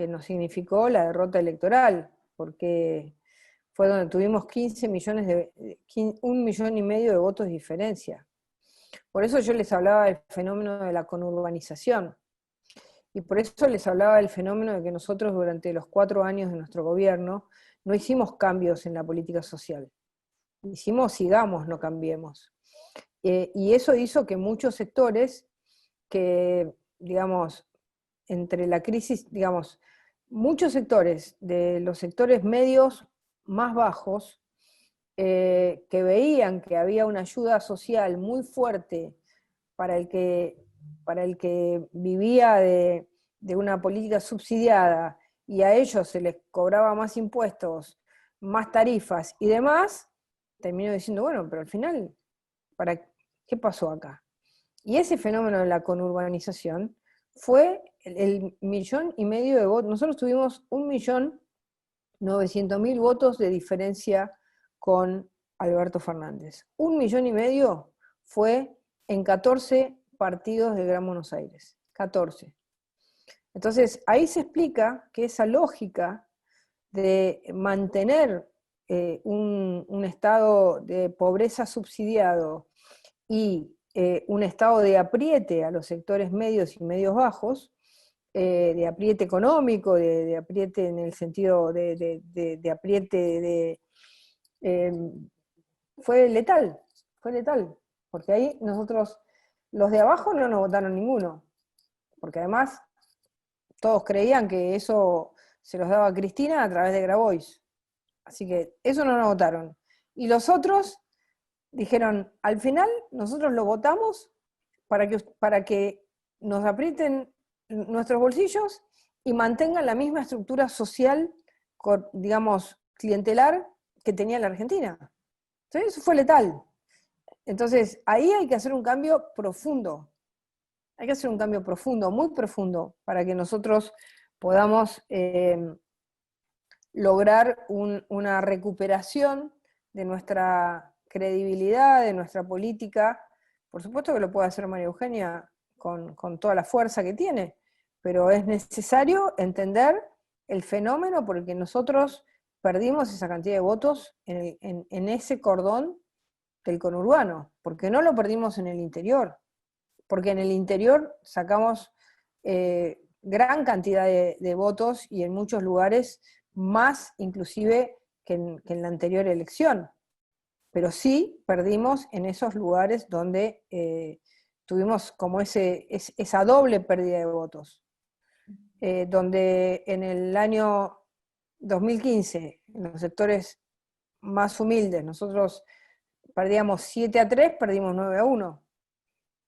nos significó la derrota electoral, porque fue donde tuvimos 1,5 millones de votos de diferencia. Por eso yo les hablaba del fenómeno de la conurbanización, y por eso les hablaba del fenómeno de que nosotros durante los 4 años de nuestro gobierno no hicimos cambios en la política social. Hicimos sigamos, no cambiemos. Y eso hizo que muchos sectores que, digamos, entre la crisis, digamos, muchos sectores de los sectores medios más bajos, que veían que había una ayuda social muy fuerte para el que vivía de una política subsidiada, y a ellos se les cobraba más impuestos, más tarifas y demás, terminó diciendo, bueno, pero al final, ¿qué pasó acá? Y ese fenómeno de la conurbanización fue el 1,5 millones de votos. Nosotros tuvimos 1,900,000 votos de diferencia con Alberto Fernández. 1,5 millones fue en 14 partidos del Gran Buenos Aires. 14. Entonces, ahí se explica que esa lógica de mantener un estado de pobreza subsidiado y un estado de apriete a los sectores medios y medios bajos, de apriete económico, de apriete en el sentido de apriete fue letal, porque ahí nosotros, los de abajo no nos votaron ninguno, porque además todos creían que eso se los daba Cristina a través de Grabois, así que eso no nos votaron. Y los otros dijeron, al final nosotros lo votamos para que nos aprieten nuestros bolsillos y mantengan la misma estructura social, digamos, clientelar que tenía la Argentina. Entonces eso fue letal. Entonces ahí hay que hacer un cambio profundo. Hay que hacer un cambio profundo, muy profundo, para que nosotros podamos lograr una recuperación de nuestra credibilidad, de nuestra política. Por supuesto que lo puede hacer María Eugenia con toda la fuerza que tiene, pero es necesario entender el fenómeno porque nosotros perdimos esa cantidad de votos en ese cordón del conurbano, porque no lo perdimos en el interior, porque en el interior sacamos gran cantidad de votos y en muchos lugares más inclusive que en la anterior elección. Pero sí perdimos en esos lugares donde tuvimos como esa doble pérdida de votos. Donde en el año 2015, en los sectores más humildes, nosotros perdíamos 7-3, perdimos 9-1.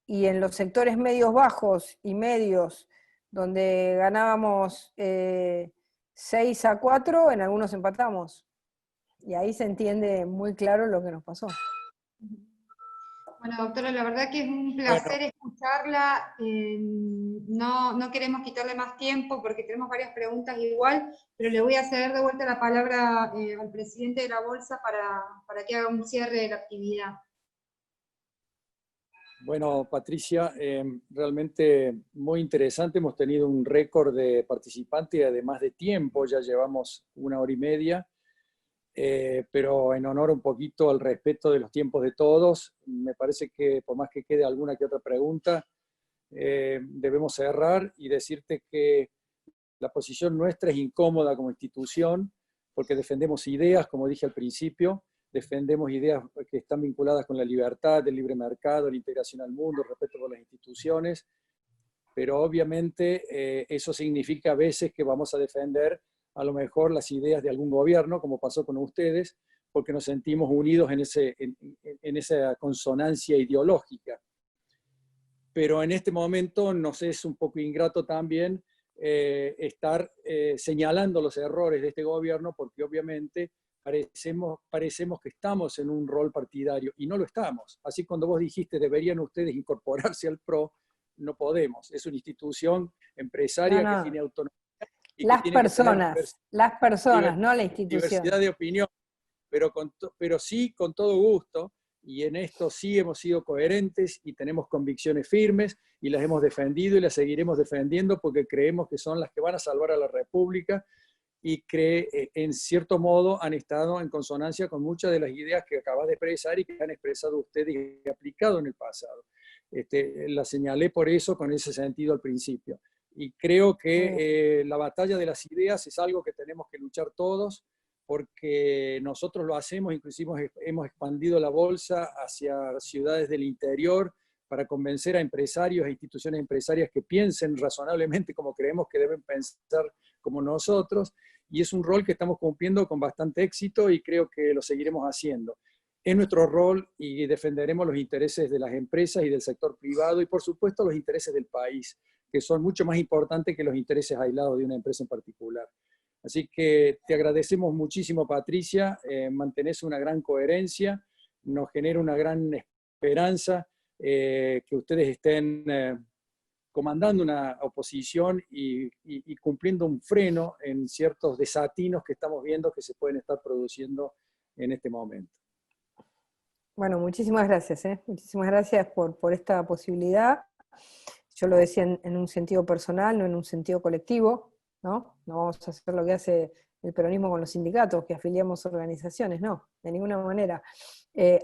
Y en los sectores medios bajos y medios, donde ganábamos 6-4, en algunos empatamos. Y ahí se entiende muy claro lo que nos pasó. Bueno, doctora, la verdad que es un placer escucharla. No queremos quitarle más tiempo porque tenemos varias preguntas igual, pero le voy a ceder de vuelta la palabra al presidente de la Bolsa para que haga un cierre de la actividad. Bueno, Patricia, realmente muy interesante. Hemos tenido un récord de participantes y además de tiempo, ya llevamos 1 hora y media. Pero en honor un poquito al respeto de los tiempos de todos, me parece que por más que quede alguna que otra pregunta, debemos cerrar y decirte que la posición nuestra es incómoda como institución, porque defendemos ideas, como dije al principio, defendemos ideas que están vinculadas con la libertad, el libre mercado, la integración al mundo, el respeto por las instituciones, pero obviamente eso significa a veces que vamos a defender a lo mejor las ideas de algún gobierno, como pasó con ustedes, porque nos sentimos unidos en esa consonancia ideológica. Pero en este momento nos es un poco ingrato también estar señalando los errores de este gobierno, porque obviamente parecemos que estamos en un rol partidario, y no lo estamos. Así, cuando vos dijiste, deberían ustedes incorporarse al PRO, no podemos. Es una institución empresaria que tiene autonomía. Y las que tiene personas, no la institución. Diversidad de opinión, pero sí con todo gusto, y en esto sí hemos sido coherentes y tenemos convicciones firmes y las hemos defendido y las seguiremos defendiendo porque creemos que son las que van a salvar a la República y que en cierto modo han estado en consonancia con muchas de las ideas que acabas de expresar y que han expresado ustedes y aplicado en el pasado. La señalé por eso, con ese sentido al principio. Y creo que la batalla de las ideas es algo que tenemos que luchar todos, porque nosotros lo hacemos, inclusive hemos expandido la bolsa hacia ciudades del interior para convencer a empresarios e instituciones empresarias que piensen razonablemente como creemos que deben pensar como nosotros, y es un rol que estamos cumpliendo con bastante éxito y creo que lo seguiremos haciendo. Es nuestro rol y defenderemos los intereses de las empresas y del sector privado y por supuesto los intereses del país, que son mucho más importantes que los intereses aislados de una empresa en particular. Así que te agradecemos muchísimo, Patricia, mantenés una gran coherencia, nos genera una gran esperanza que ustedes estén comandando una oposición y cumpliendo un freno en ciertos desatinos que estamos viendo que se pueden estar produciendo en este momento. Bueno, muchísimas gracias, muchísimas gracias por esta posibilidad. Yo lo decía en un sentido personal, no en un sentido colectivo, ¿no? No vamos a hacer lo que hace el peronismo con los sindicatos, que afiliamos organizaciones, no, de ninguna manera,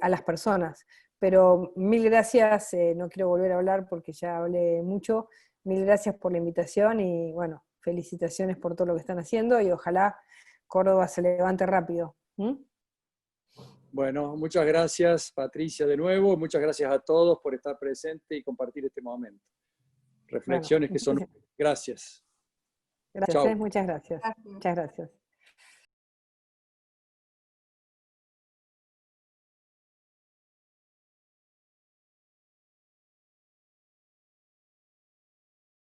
a las personas. Pero mil gracias, no quiero volver a hablar porque ya hablé mucho, mil gracias por la invitación y bueno, felicitaciones por todo lo que están haciendo y ojalá Córdoba se levante rápido. Bueno, muchas gracias, Patricia, de nuevo, muchas gracias a todos por estar presentes y compartir este momento. Reflexiones que son... Gracias. Gracias, muchas gracias. Muchas gracias.